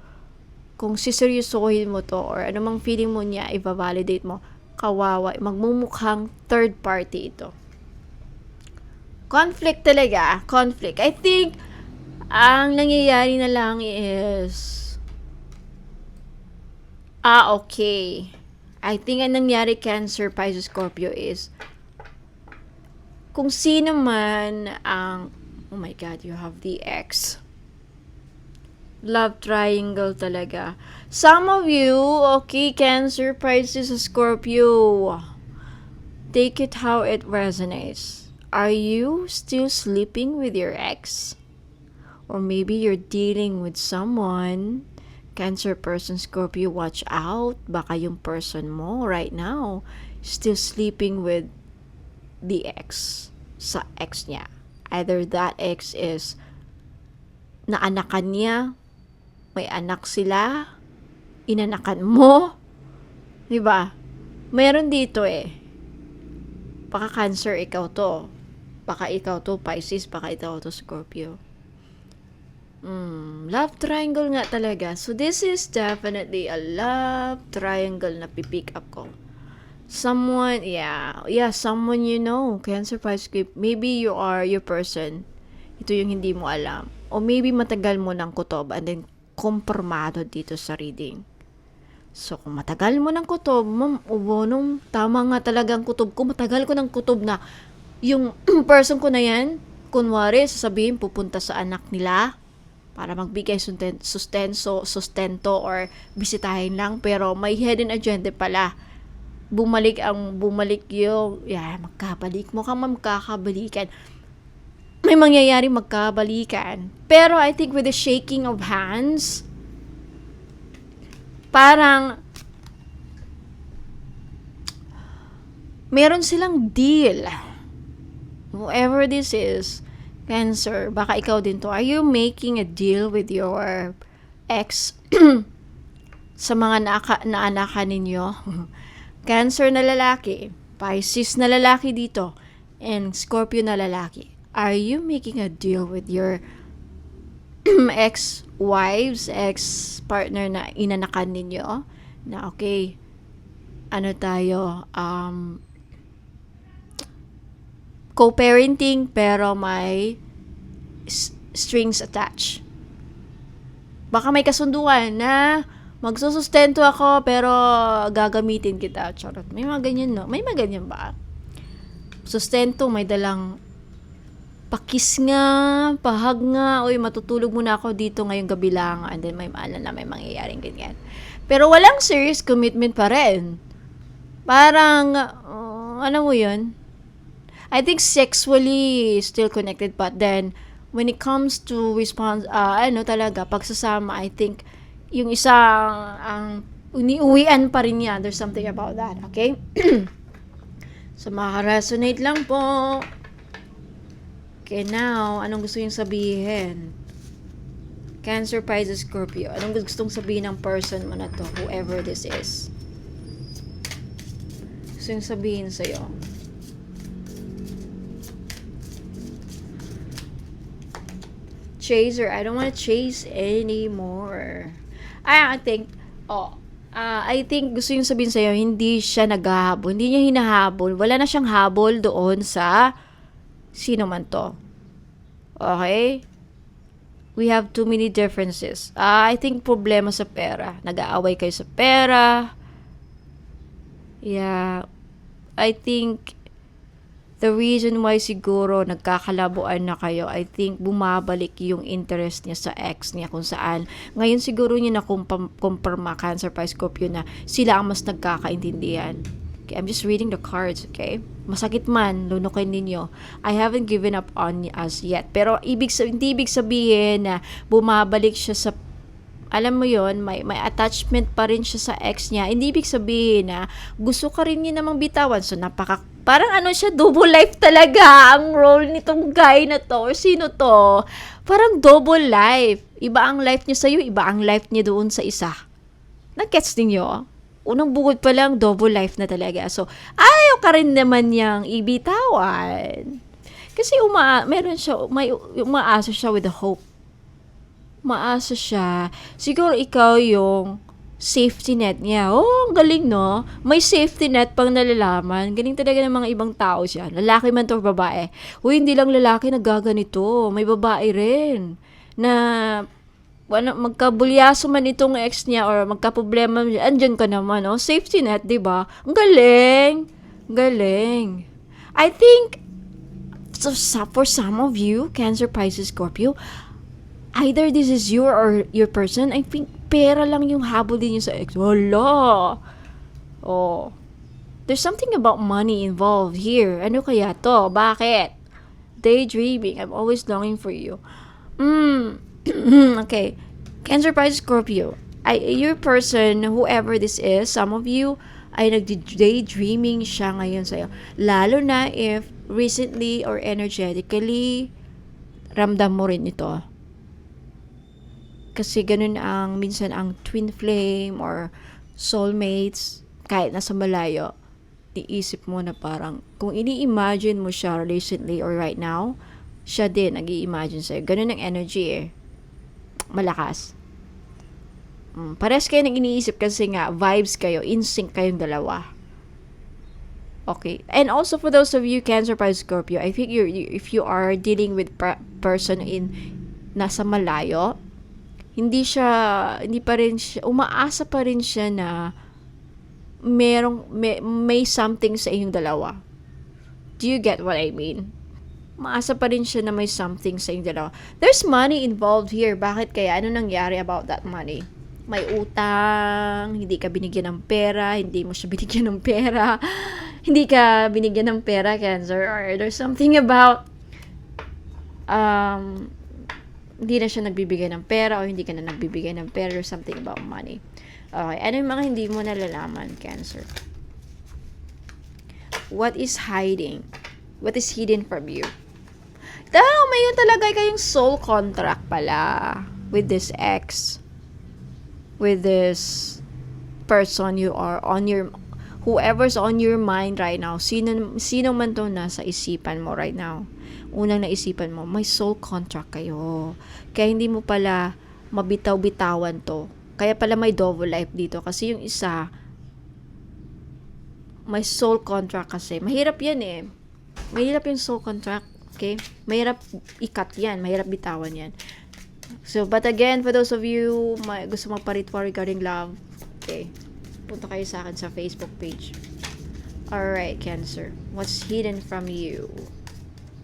kung siseryosohin mo to, or anumang feeling mo niya, i-validate mo, kawawa, magmumukhang third party ito. Conflict talaga. Conflict. I think, ang nangyayari na lang is, okay. I think ang nangyari, Cancer, Pisces, Scorpio is, kung sino man ang, oh my God, you have the X. Love triangle talaga. Some of you, okay, Cancer, Pisces, Scorpio, take it how it resonates. Are you still sleeping with your ex? Or maybe you're dealing with someone, Cancer person, Scorpio, watch out. Baka yung person mo right now still sleeping with the ex, sa ex niya. Either that ex is naanakan niya, may anak sila, inanakan mo, 'di ba? Meron dito eh. Baka Cancer ikaw to. Baka ikaw to Pisces, baka ikaw to Scorpio. Love triangle nga talaga. So this is definitely a love triangle na pipick up ko. Someone, someone you know, Cancer, Pisces, maybe you are your person. Ito yung hindi mo alam. O maybe matagal mo ng kutob and then kompormado dito sa reading. So, kung matagal mo ng kutob, nung tama nga talagang kutob ko, matagal ko ng kutob na yung person ko na yan, kunwari, sasabihin, pupunta sa anak nila para magbigay sustento or bisitahin lang, pero may hidden agenda pala. Bumalik yung, magkabalik mo ka, magkakabalikan. May mangyayari magkabalikan. Pero I think with the shaking of hands, parang meron silang deal. Whoever this is, Cancer, baka ikaw din to. Are you making a deal with your ex sa mga naanakan ninyo? Cancer na lalaki, Pisces na lalaki dito, and Scorpio na lalaki. Are you making a deal with your ex-wives, ex-partner na inanakan ninyo? Na okay, ano tayo, co-parenting pero may strings attached. Baka may kasunduan na magsusustento ako pero gagamitin kita. Charot. May mga ganyan, no? May mga ganyan ba? Sustento, may dalang pakis nga, pahag nga, uy, matutulog muna ako dito ngayong gabi lang, and then may maalam na may mangyayaring ganyan. Pero walang serious commitment pa rin. Parang, ano mo yun? I think sexually still connected, but then when it comes to response, talaga, pagsasama, I think yung isang ang uniuwian pa rin niya. There's something about that, okay? So, makaresonate lang po. Okay, now, anong gusto yung sabihin? Cancer, Pisces, Scorpio. Anong gustong sabihin ng person mo na to, whoever this is? Gusto yung sabihin sa'yo? Chaser, I don't want to chase anymore. I think gusto yung sabihin sa'yo, hindi siya naghahabol, hindi niya hinahabol, wala na siyang habol doon sa sino man to. Okay? We have too many differences. I think problema sa pera. Nag-aaway kayo sa pera. Yeah. I think the reason why siguro nagkakalabuan na kayo, I think bumabalik yung interest niya sa ex niya kung saan. Ngayon siguro niya na kumpirma, Cancer, Pisces, Scorpio, na sila ang mas nagkakaintindihan. Okay, I'm just reading the cards, okay? Masakit man, lunukin ninyo. I haven't given up on us yet. Pero hindi ibig sabihin na bumabalik siya sa, alam mo yon, may attachment pa rin siya sa ex niya. Hindi ibig sabihin na gusto ka rin niya namang bitawan. So, parang siya, double life talaga ang role nitong guy na to, or sino to. Parang double life. Iba ang life niya sa'yo, iba ang life niya doon sa isa. Nag-gets ninyo? Unang bukod pa lang, double life na talaga. So, ayaw ka rin naman niyang ibitawan. Kasi umaasa siya with the hope. Umaasa siya. Siguro ikaw yung safety net niya. Oh, ang galing, no? May safety net pang nalalaman. Galing talaga ng mga ibang tao siya. Lalaki man to, babae. Uy, hindi lang lalaki nagaganito. May babae rin. Na magkabulyaso man itong ex niya or magkaproblema, andyan ka naman, oh. Safety net, di ba? Ang galing. Galing. I think, so, for some of you, Cancer, Pisces, Scorpio, either this is you or your person, I think pera lang yung habol din niyo sa ex. Wala. Oh. There's something about money involved here. Ano kaya to? Bakit? Daydreaming. I'm always longing for you. Mm. Okay. Cancer, Pisces, Scorpio. Your person, whoever this is, some of you, ay nagdi-daydreaming siya ngayon sa'yo. Lalo na if recently or energetically, ramdam mo rin ito. Kasi ganun minsan ang twin flame or soulmates, kahit nasa malayo, iisip mo na parang, kung ini-imagine mo siya recently or right now, siya din nag-i-imagine sa'yo. Ganun ang energy eh. Malakas. Pares kayo nang iniisip kasi nga, vibes kayo, in sync kayong dalawa. Okay. And also for those of you, Cancer, Pisces, Scorpio, I think if you are dealing with person in nasa malayo, hindi pa rin siya, umaasa pa rin siya na may something sa inyong dalawa. Do you get what I mean? Maasa pa rin siya na may something sa inyong dalawa. There's money involved here. Bakit kaya? Ano nangyari about that money? May utang, hindi ka binigyan ng pera, hindi mo siya binigyan ng pera, hindi ka binigyan ng pera, Cancer, or there's something about hindi na siya nagbibigay ng pera o hindi ka na nagbibigay ng pera or something about money. Okay, ano yung mga hindi mo nalalaman, Cancer? What is hiding? What is hidden from you? May yun talaga kayong soul contract pala with this ex. With this person you are on your, whoever's on your mind right now, sino man to nasa isipan mo right now. Unang naisipan mo, may soul contract kayo. Kaya hindi mo pala mabitaw-bitawan to. Kaya pala may double life dito. Kasi yung isa, may soul contract kasi. Mahirap yan eh. Mahirap yung soul contract. Okay? Mahirap ikat yan. Mahirap bitawan yan. So, but again, for those of you gusto magpa-ritual regarding love, okay, punta kayo sa akin sa Facebook page. Alright, Cancer. What's hidden from you?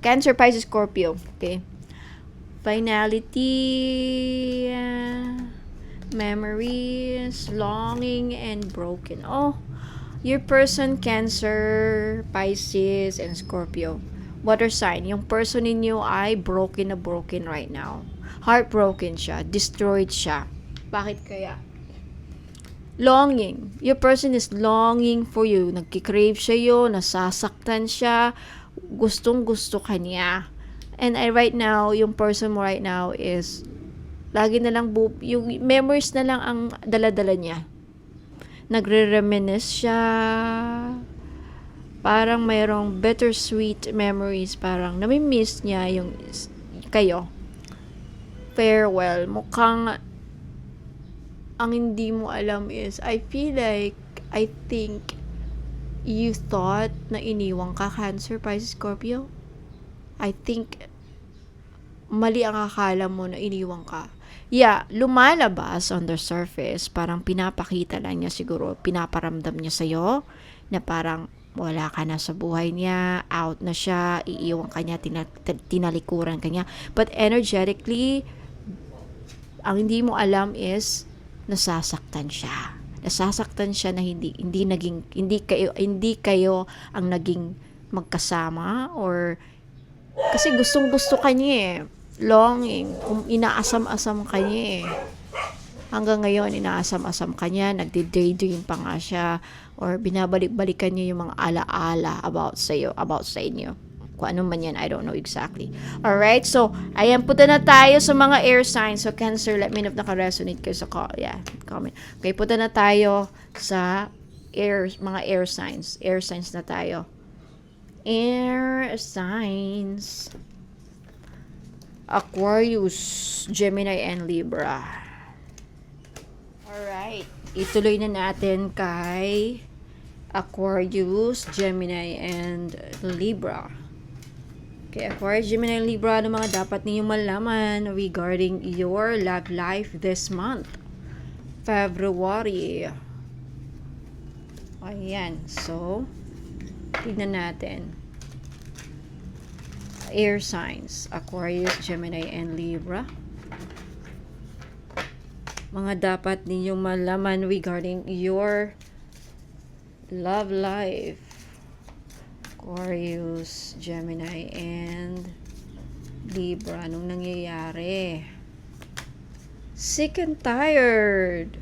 Cancer, Pisces, Scorpio. Okay. Finality, memories, longing, and broken. Oh, your person, Cancer, Pisces, and Scorpio. Water sign. Yung person ninyo ay broken right now. Heartbroken siya. Destroyed siya. Bakit kaya? Longing. Your person is longing for you. Nagkikrave siya yun. Nasasaktan siya. Gustong-gusto ka niya. And right now, yung person mo right now is lagi na lang yung memories na lang ang dala-dala niya. Nagre-reminisce siya. Parang mayroong bittersweet memories. Parang nami-miss niya yung kayo. Farewell. Mukhang ang hindi mo alam is, I think you thought na iniwang ka, Cancer, Pisces, Scorpio. I think mali ang akala mo na iniwang ka. Yeah, lumalabas on the surface, parang pinapakita lang niya siguro, pinaparamdam niya sa'yo na parang wala ka na sa buhay niya, out na siya, iiwan ka niya, tinalikuran ka niya. But energetically, ang hindi mo alam is nasasaktan siya. Nasasaktan siya na hindi kayo ang naging magkasama, or kasi gustong-gusto ka niya eh. Longing, inaasam-asam ka niya eh. Hanggang ngayon, inaasam-asam ka niya, nagdi-daydream pa nga siya, or binabalik-balikan niya yung mga ala-ala about sa inyo. Kung ano man yan, I don't know exactly. Alright, so, ayan, punta na tayo sa mga air signs. So, Cancer, let me know if naka-resonate kayo sa comment. Okay, punta na tayo sa mga air signs. Air signs na tayo. Air signs. Aquarius, Gemini, and Libra. Alright, ituloy na natin kay Aquarius, Gemini, and Libra. Okay, Aquarius, Gemini, and Libra, ano mga dapat ninyong malaman regarding your love life this month? February. Ayan, so, tignan natin. Air signs, Aquarius, Gemini, and Libra. Mga dapat ninyong malaman regarding your love life. Aquarius, Gemini, and Libra, anong nangyayari? Sick and tired.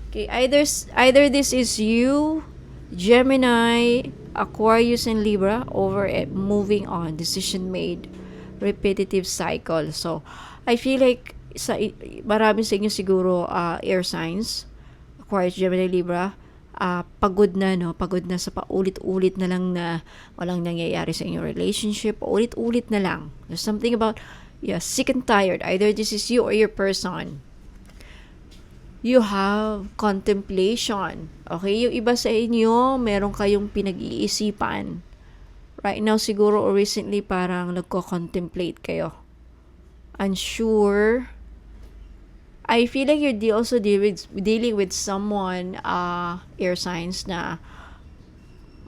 Okay, either this is you, Gemini, Aquarius, and Libra, over it, moving on, decision made, repetitive cycle. So, I feel like marami sa inyo siguro air signs, Aquarius, Gemini, Libra, pagod na, no? Pagod na sa paulit-ulit na lang na walang nangyayari sa inyong relationship. Ulit-ulit na lang. There's something about, sick and tired. Either this is you or your person. You have contemplation. Okay? Yung iba sa inyo, meron kayong pinag-iisipan. Right now, siguro, or recently, parang nagko-contemplate kayo. Unsure. I feel like you're also dealing with someone, air signs, na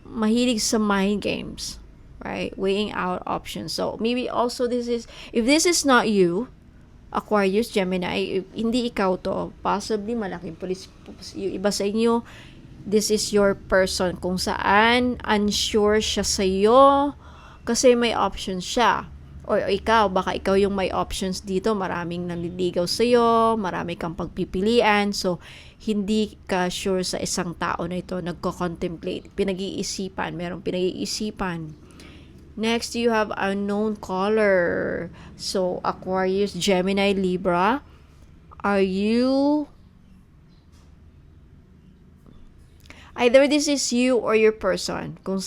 mahilig sa mind games. Right? Weighing out options. So, maybe also if this is not you, Aquarius, Gemini, hindi ikaw to, possibly malaking yung iba sa inyo, this is your person kung saan unsure siya sa'yo kasi may options siya. O ikaw, baka ikaw yung may options dito, maraming nanliligaw sa'yo, marami kang pagpipilian, so hindi ka sure sa isang tao na ito, nagko-contemplate, merong pinag-iisipan. Next, you have unknown caller. So, Aquarius, Gemini, Libra. Either this is you or your person. Kung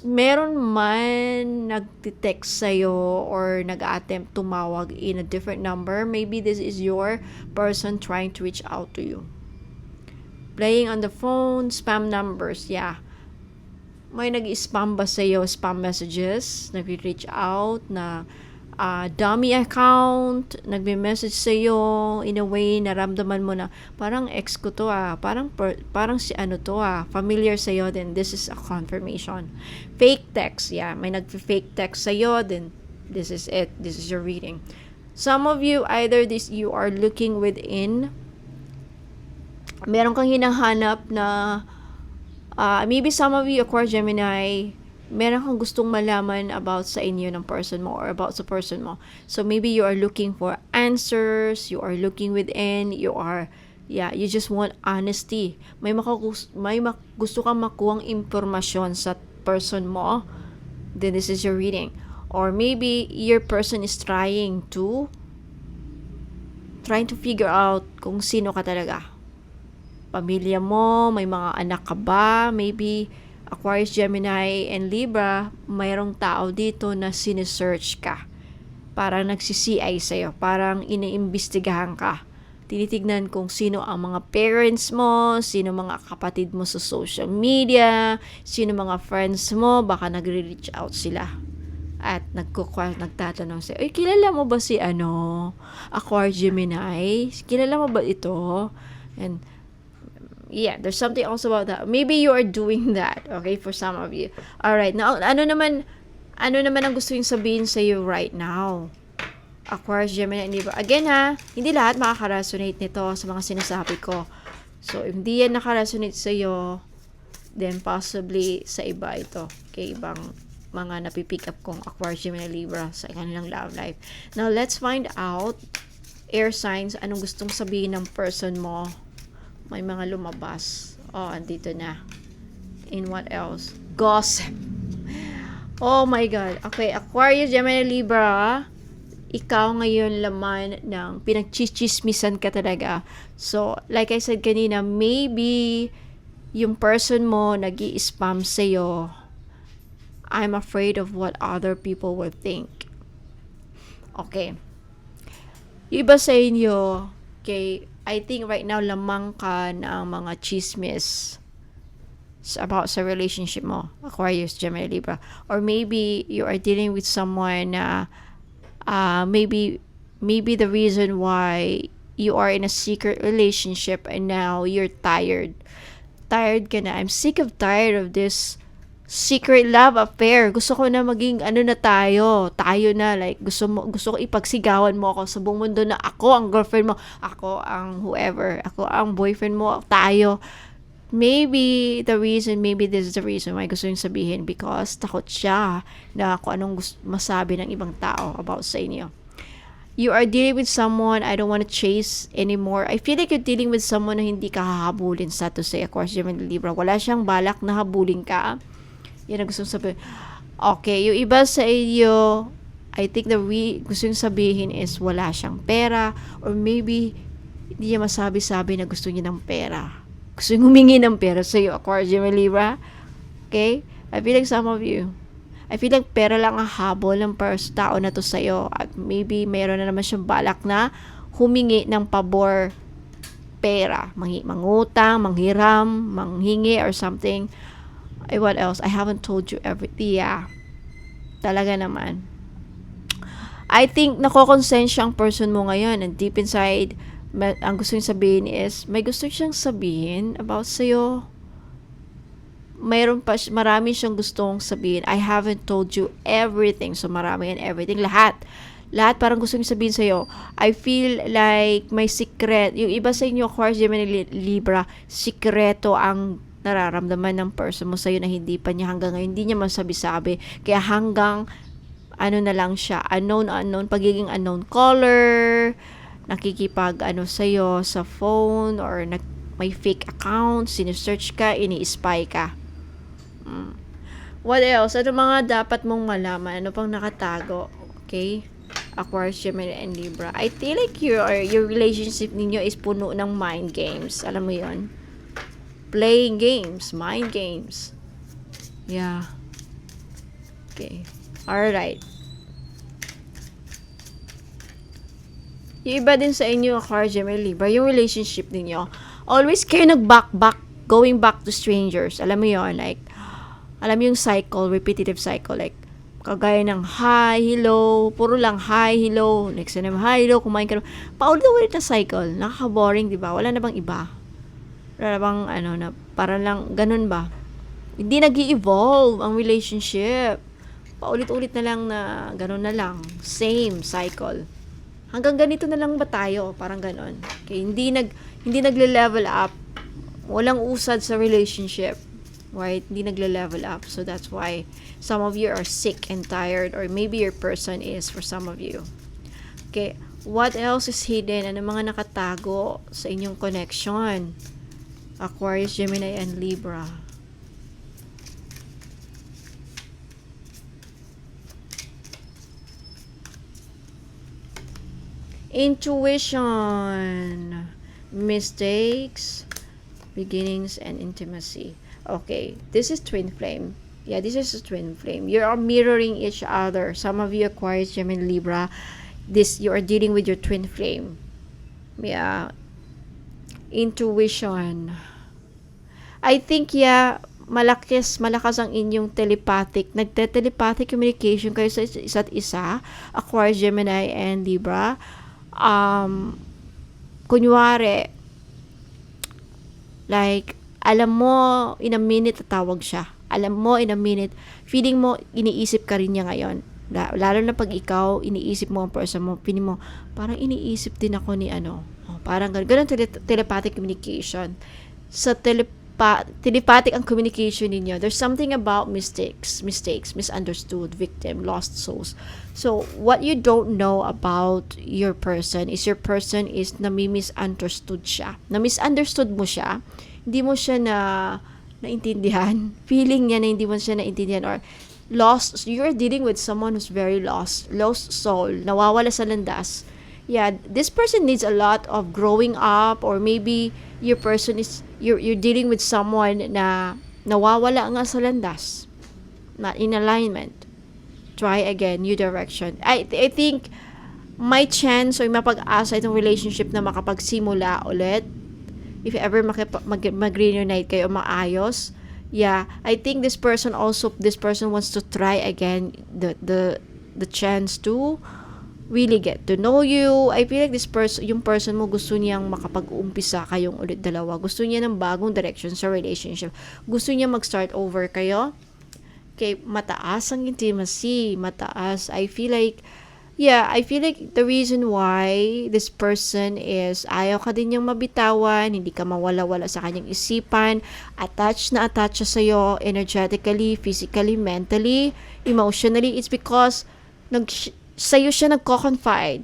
meron man nag-text sa'yo or nag-attempt tumawag in a different number, maybe this is your person trying to reach out to you. Playing on the phone, spam numbers, may nag-spam ba sa'yo, spam messages, nag-reach out na dummy account, nagme-message sa'yo, in a way, naramdaman mo na, parang ex ko to parang si ano to familiar sa'yo, then this is a confirmation. Fake text, may nag-fake text sa'yo, then this is it, this is your reading. Some of you, either you are looking within, meron kang hinahanap na, maybe some of you, Aquarius, Gemini, meron kang gustong malaman about sa inyo ng person mo or about sa person mo. So, maybe you are looking for answers, you are looking within, you just want honesty. May gusto kang makuhang impormasyon sa person mo, then this is your reading. Or maybe your person is trying to figure out kung sino ka talaga. Pamilya mo, may mga anak ka ba, maybe Aquarius, Gemini, and Libra, mayroong tao dito na sinesearch ka. Parang nagsisi-CI sa'yo, parang iniimbestigahan ka. Tinitignan kung sino ang mga parents mo, sino mga kapatid mo sa social media, sino mga friends mo, baka nagre-reach out sila. At nagtatanong sa'yo, kilala mo ba si Aquarius, Gemini? Kilala mo ba ito? And there's something also about that. Maybe you are doing that, okay, for some of you. Alright, now, ano naman ang gusto yung sabihin sa iyo right now? Aquarius, Gemini, Libra. Again hindi lahat makaka-resonate nito sa mga sinasabi ko. So, if hindi yan naka-resonate sa iyo, then possibly sa iba ito. Okay, ibang mga napipick up kong Aquarius, Gemini, Libra sa kanilang love life. Now, let's find out, air signs, anong gustong sabihin ng person mo. May mga lumabas. Andito na. In what else? Gossip. Oh my God. Okay, Aquarius, Gemini, Libra. Ikaw ngayon laman ng pinagchichismisan ka talaga. So, like I said kanina, maybe yung person mo nag-i-spam sa'yo. I'm afraid of what other people will think. Okay. Iba sa inyo, okay, I think right now lamang ka ng mga chismis about sa relationship mo, Aquarius, Gemini, Libra. Or maybe you are dealing with someone na maybe the reason why you are in a secret relationship and now you're tired. Tired ka na. I'm sick of tired of this secret love affair. Gusto ko na maging na tayo na, like gusto ko ipagsigawan mo ako sa buong mundo na ako ang girlfriend mo, ako ang whoever, ako ang boyfriend mo, tayo. maybe this is the reason why gusto yung sabihin because takot siya na kung anong masabi ng ibang tao about sa inyo. You are dealing with someone I don't want to chase anymore. I feel like you're dealing with someone na hindi ka hahabulin sa to say, of course, Gemini Libra. Wala siyang balak na habulin ka. Yan ang gusto sabihin. Okay, yung iba sa inyo, I think gusto yung sabihin is wala siyang pera or maybe hindi niya masabi-sabi na gusto niya ng pera. Gusto yung humingi ng pera sa iyo, Aquarius, Gemini Libra. Okay? I feel like some of you, I feel like pera lang ang habol ng tao na to sa'yo. At maybe mayroon na naman siyang balak na humingi ng pabor pera. Mangutang, manghiram, manghingi or something. What else? I haven't told you everything. Yeah. Talaga naman. I think nakokonsensya ang person mo ngayon. And deep inside, ang gusto niyang sabihin is, may gusto siyang sabihin about sa'yo. Marami siyang gustong sabihin. I haven't told you everything. So, marami and everything. Lahat parang gusto niya sabihin sa'yo. I feel like may secret. Yung iba sa inyo, Aquarius, Gemini, Libra, sikreto ang nararamdaman ng person mo sa'yo na hindi pa niya hanggang ngayon, hindi niya masabi-sabi. Kaya hanggang, na lang siya, unknown, pagiging unknown caller, nakikipag, sa'yo sa phone, or may fake account, sinesearch ka, ini-spy ka. What else? Ano mga dapat mong malaman? Ano pang nakatago? Okay? Aquarius, Gemini, and Libra. I feel like your relationship ninyo is puno ng mind games. Alam mo yon? Playing games. Mind games. Yeah. Okay. Alright. Yung iba din sa inyo, Aquarius, Gemini, Libra, yung relationship ninyo, always kayo going back to strangers. Alam mo yon? Like, alam mo yung cycle, repetitive cycle, like, kagaya ng hi, hello, puro lang hi, hello, next time, hi, hello, kumain ka, paulit-ulit na cycle, nakaka-boring, di ba? Wala na bang iba? Wala na bang, na, para lang, ganun ba? Hindi nag-i-evolve ang relationship. Paulit-ulit na lang na, ganun na lang, same cycle. Hanggang ganito na lang ba tayo? Parang ganun. Okay, hindi nagle-level up. Walang usad sa relationship. Right? Hindi nagle-level up. So that's why some of you are sick and tired, or maybe your person is for some of you. Okay, what else is hidden? Ano mga nakatago sa inyong connection? Aquarius, Gemini, and Libra. Intuition, mistakes, beginnings, and intimacy. Okay, this is twin flame. Yeah, this is a twin flame. You are mirroring each other. Some of you, Aquarius, Gemini, Libra, you are dealing with your twin flame. Yeah. Intuition. I think, malakas ang inyong nagte-telepathic communication kayo sa isa't isa, Aquarius, Gemini, and Libra. Kunyari, like, alam mo, in a minute, tatawag siya. Alam mo, in a minute, feeling mo, iniisip ka rin niya ngayon. Lalo na pag ikaw, iniisip mo ang person mo, feeling mo, parang iniisip din ako ni parang ganun telepathic communication. Sa telepathic ang communication ninyo. There's something about mistakes, misunderstood, victim, lost souls. So, what you don't know about your person is nami-misunderstood siya. Na-misunderstood mo siya, hindi mo siya naintindihan. Feeling niya na hindi mo siya naintindihan, or lost. You're dealing with someone who's very lost soul, nawawala sa landas. Yeah, this person needs a lot of growing up, or maybe your person is you're dealing with someone na nawawala nga sa landas, not in alignment. Try again, new direction. I think may chance or mapag-asa itong relationship na makapagsimula ulit. If ever mag-reunite kayo maayos, yeah, I think this person wants to try again the chance to really get to know you. I feel like yung person mo, gusto niyang makapag-uumpisa kayong ulit dalawa. Gusto niya ng bagong direction sa relationship. Gusto niya mag-start over kayo. Okay, mataas ang intimacy. Mataas. I feel like Yeah, I feel like the reason why this person is ayaw ka din niyang mabitawan, hindi ka mawala-wala sa kanyang isipan, attached siya sa'yo energetically, physically, mentally, emotionally, it's because sa'yo siya nagko-confide.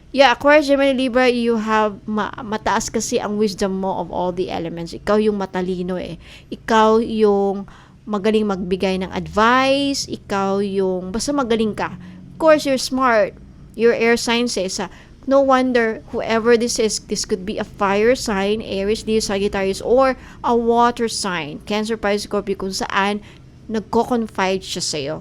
Yeah, Aquarius, Gemini, Libra, you have mataas kasi ang wisdom mo of all the elements. Ikaw yung matalino eh. Ikaw yung magaling magbigay ng advice. Ikaw yung, basta magaling ka. Of course, you're smart. Your air sign says, no wonder whoever this is, this could be a fire sign, Aries, Leo, Sagittarius, or a water sign, Cancer, Pisces, Scorpio, kung saan nagko-confide siya sa'yo.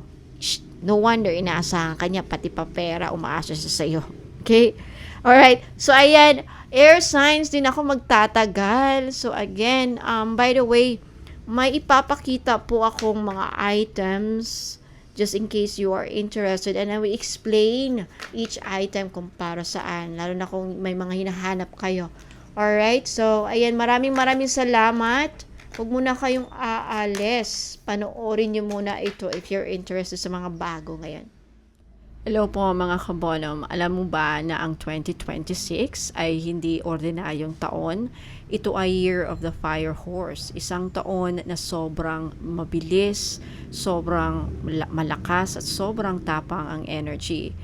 No wonder, inaasahan ka niya, pati pa pera, umaasa siya sa'yo. Okay? Alright. So, ayan. Air signs din ako magtatagal. So, again, by the way, may ipapakita po akong mga items just in case you are interested. And I will explain each item kung para saan. Lalo na kung may mga hinahanap kayo. Alright? So, ayan. Maraming salamat. Huwag muna kayong aalis. Panoorin nyo muna ito if you're interested sa mga bago ngayon. Hello po mga kabonom. Alam mo ba na ang 2026 ay hindi ordinaryong taon? Ito ay Year of the Fire Horse. Isang taon na sobrang mabilis, sobrang malakas at sobrang tapang ang energy.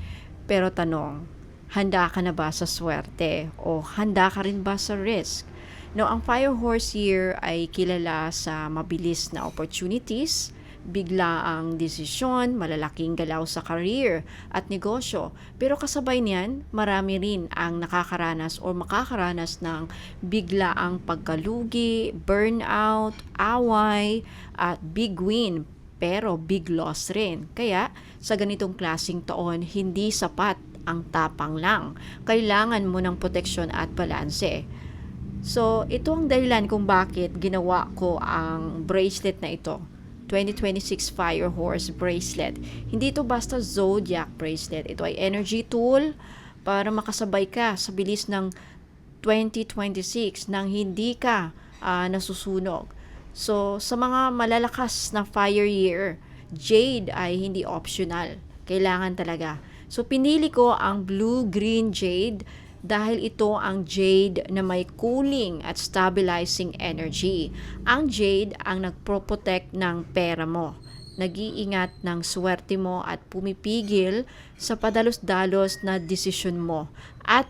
Pero tanong, handa ka na ba sa swerte? O handa ka rin ba sa risk? No, ang Fire Horse Year ay kilala sa mabilis na opportunities, biglaang desisyon, malalaking galaw sa career at negosyo. Pero kasabay niyan, marami rin ang nakakaranas o makakaranas ng biglaang pagkalugi, burnout, away, at big win, pero big loss rin. Kaya, sa ganitong klaseng taon, hindi sapat ang tapang lang. Kailangan mo ng proteksyon at balanse. So, ito ang dahilan kung bakit ginawa ko ang bracelet na ito. 2026 Fire Horse Bracelet. Hindi ito basta zodiac bracelet. Ito ay energy tool para makasabay ka sa bilis ng 2026 nang hindi ka nasusunog. So, sa mga malalakas na fire year, jade ay hindi optional. Kailangan talaga. So, pinili ko ang blue-green jade dahil ito ang jade na may cooling at stabilizing energy. Ang jade ang nagpro-protect ng pera mo, nag-iingat ng swerte mo at pumipigil sa padalos-dalos na desisyon mo at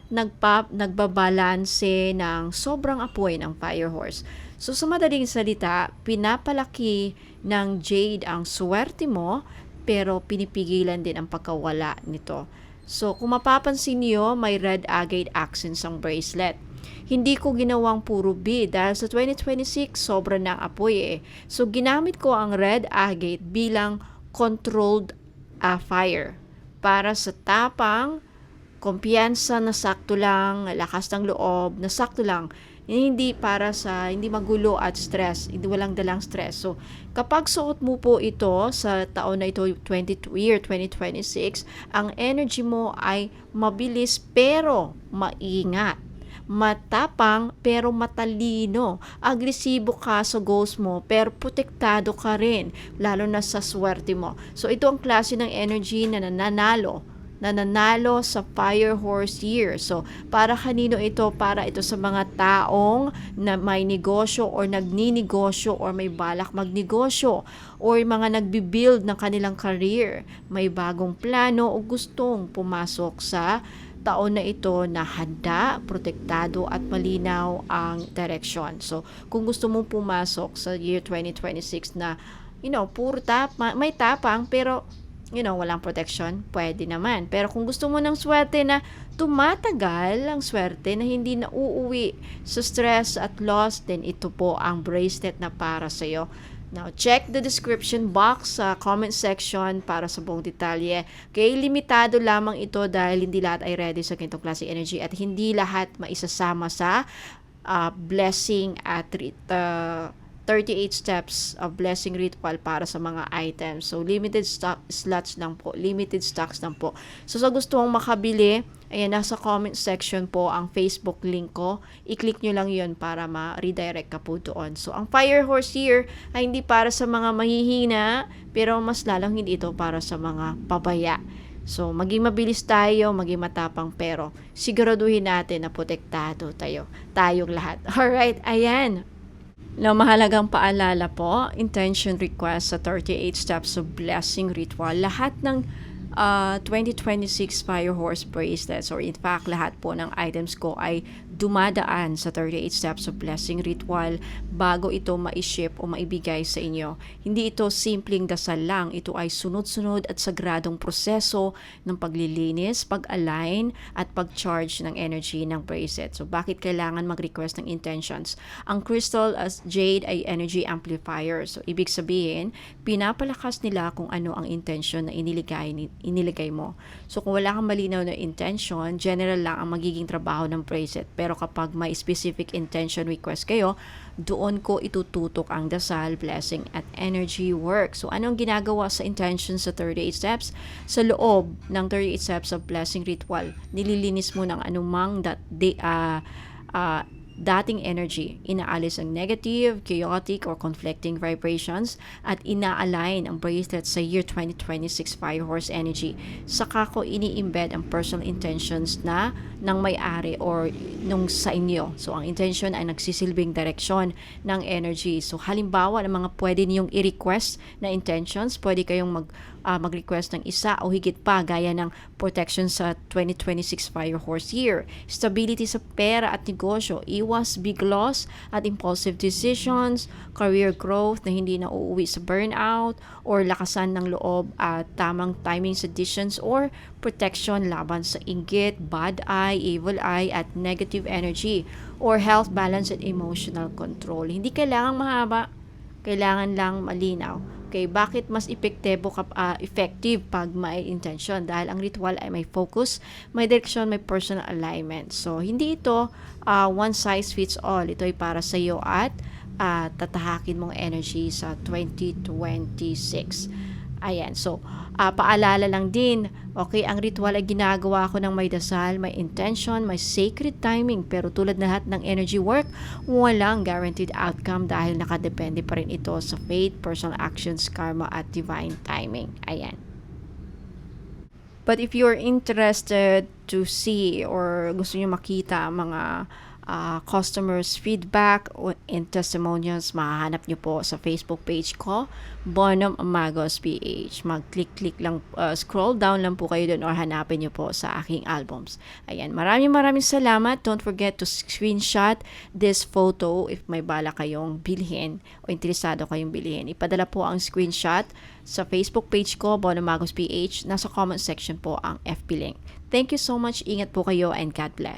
nagbabalanse ng sobrang apoy ng Fire Horse. So sa madaling salita, pinapalaki ng jade ang swerte mo pero pinipigilan din ang pagkawala nito. So, kung mapapansin niyo, may red agate accents ang bracelet. Hindi ko ginawang puro bead dahil sa 2026, sobra ng apoy eh. So, ginamit ko ang red agate bilang controlled fire. Para sa tapang, kumpiyansa na sakto lang, lakas ng loob na sakto lang. Hindi para sa hindi magulo at stress, hindi walang dalang stress. So, kapag suot mo po ito sa taon na ito, year 2026, ang energy mo ay mabilis pero maingat. Matapang pero matalino. Agresibo ka sa goals mo pero protektado ka rin, lalo na sa swerte mo. So, ito ang klase ng energy na nananalo sa Fire Horse Year. So, para kanino ito? Para ito sa mga taong na may negosyo or nagninegosyo or may balak magnegosyo or mga nagbibuild ng kanilang career, may bagong plano o gustong pumasok sa taon na ito na handa, protektado at malinaw ang direksyon. So, kung gusto mong pumasok sa year 2026 na, puro may tapang pero walang protection, pwede naman. Pero kung gusto mo ng swerte na tumatagal, ang swerte na hindi na uuwi sa stress at loss, then ito po ang bracelet na para sa'yo. Now, check the description box sa comment section para sa buong detalye. Okay, limitado lamang ito dahil hindi lahat ay ready sa ganitong klase energy at hindi lahat maisasama sa blessing at 38 steps of blessing ritual para sa mga items. So, limited stocks lang po. So, sa gusto mong makabili, ayan, nasa comment section po ang Facebook link ko. I-click nyo lang yun para ma-redirect ka po doon. So, ang Fire Horse Year ay hindi para sa mga mahihina, pero mas lalong hindi ito para sa mga pabaya. So, maging mabilis tayo, maging matapang, pero siguraduhin natin na protektado tayong lahat. Alright, ayan. Now, mahalagang paalala po, intention request sa 38 Steps of Blessing Ritual. Lahat ng 2026 Fire Horse bracelets, or in fact, lahat po ng items ko ay dumadaan sa 38 Steps of Blessing Ritual bago ito ma-ship o maibigay sa inyo. Hindi ito simpleng dasal lang, ito ay sunod-sunod at sagradong proseso ng paglilinis, pag-align at pag-charge ng energy ng bracelet. So, bakit kailangan mag-request ng intentions? Ang crystal as jade ay energy amplifier. So, ibig sabihin, pinapalakas nila kung ano ang intention na inilagay mo. So, kung wala kang malinaw na intention, general lang ang magiging trabaho ng bracelet. Pero kapag may specific intention request kayo, doon ko itututok ang dasal, blessing, at energy work. So, anong ginagawa sa intention sa 38 steps? Sa loob ng 38 steps of blessing ritual, nililinis mo ng anumang dating energy. Inaalis ang negative, chaotic, or conflicting vibrations at ina-align ang bracelet sa year 2026 Fire Horse energy. Saka ko ini-embed ang personal intentions na ng may-ari or nung sa inyo. So, ang intention ay nagsisilbing direksyon ng energy. So, halimbawa ng mga pwede niyong i-request na intentions, pwede kayong mag-request ng isa o higit pa gaya ng protection sa 2026 Fire Horse year, stability sa pera at negosyo, iwas big loss at impulsive decisions, career growth na hindi na uuwi sa burnout, or lakasan ng loob at tamang timing sa decisions, or protection laban sa inggit, bad eye, evil eye at negative energy, or health balance and emotional control. Hindi kailangang mahaba, kailangan lang malinaw. Okay, bakit mas effective pag may intention? Dahil ang ritual ay may focus, may direction, may personal alignment. So, hindi ito one size fits all. Ito ay para sa iyo at tatahakin mong energy sa 2026. Ayan, so, paalala lang din, okay, ang ritual ay ginagawa ko ng may dasal, may intention, may sacred timing, pero tulad na lahat ng energy work, walang guaranteed outcome dahil nakadepende pa rin ito sa faith, personal actions, karma, at divine timing. Ayan. But if you're interested to see or gusto nyo makita mga customers feedback and testimonials, mahahanap nyo po sa Facebook page ko, Bonum Magos PH. Mag-click lang, scroll down lang po kayo doon or hanapin nyo po sa aking albums. Ayan, maraming salamat. Don't forget to screenshot this photo if may bala kayong bilhin o interesado kayong bilhin. Ipadala po ang screenshot sa Facebook page ko, Bonum Magos PH. Nasa comment section po ang FB link. Thank you so much. Ingat po kayo and God bless.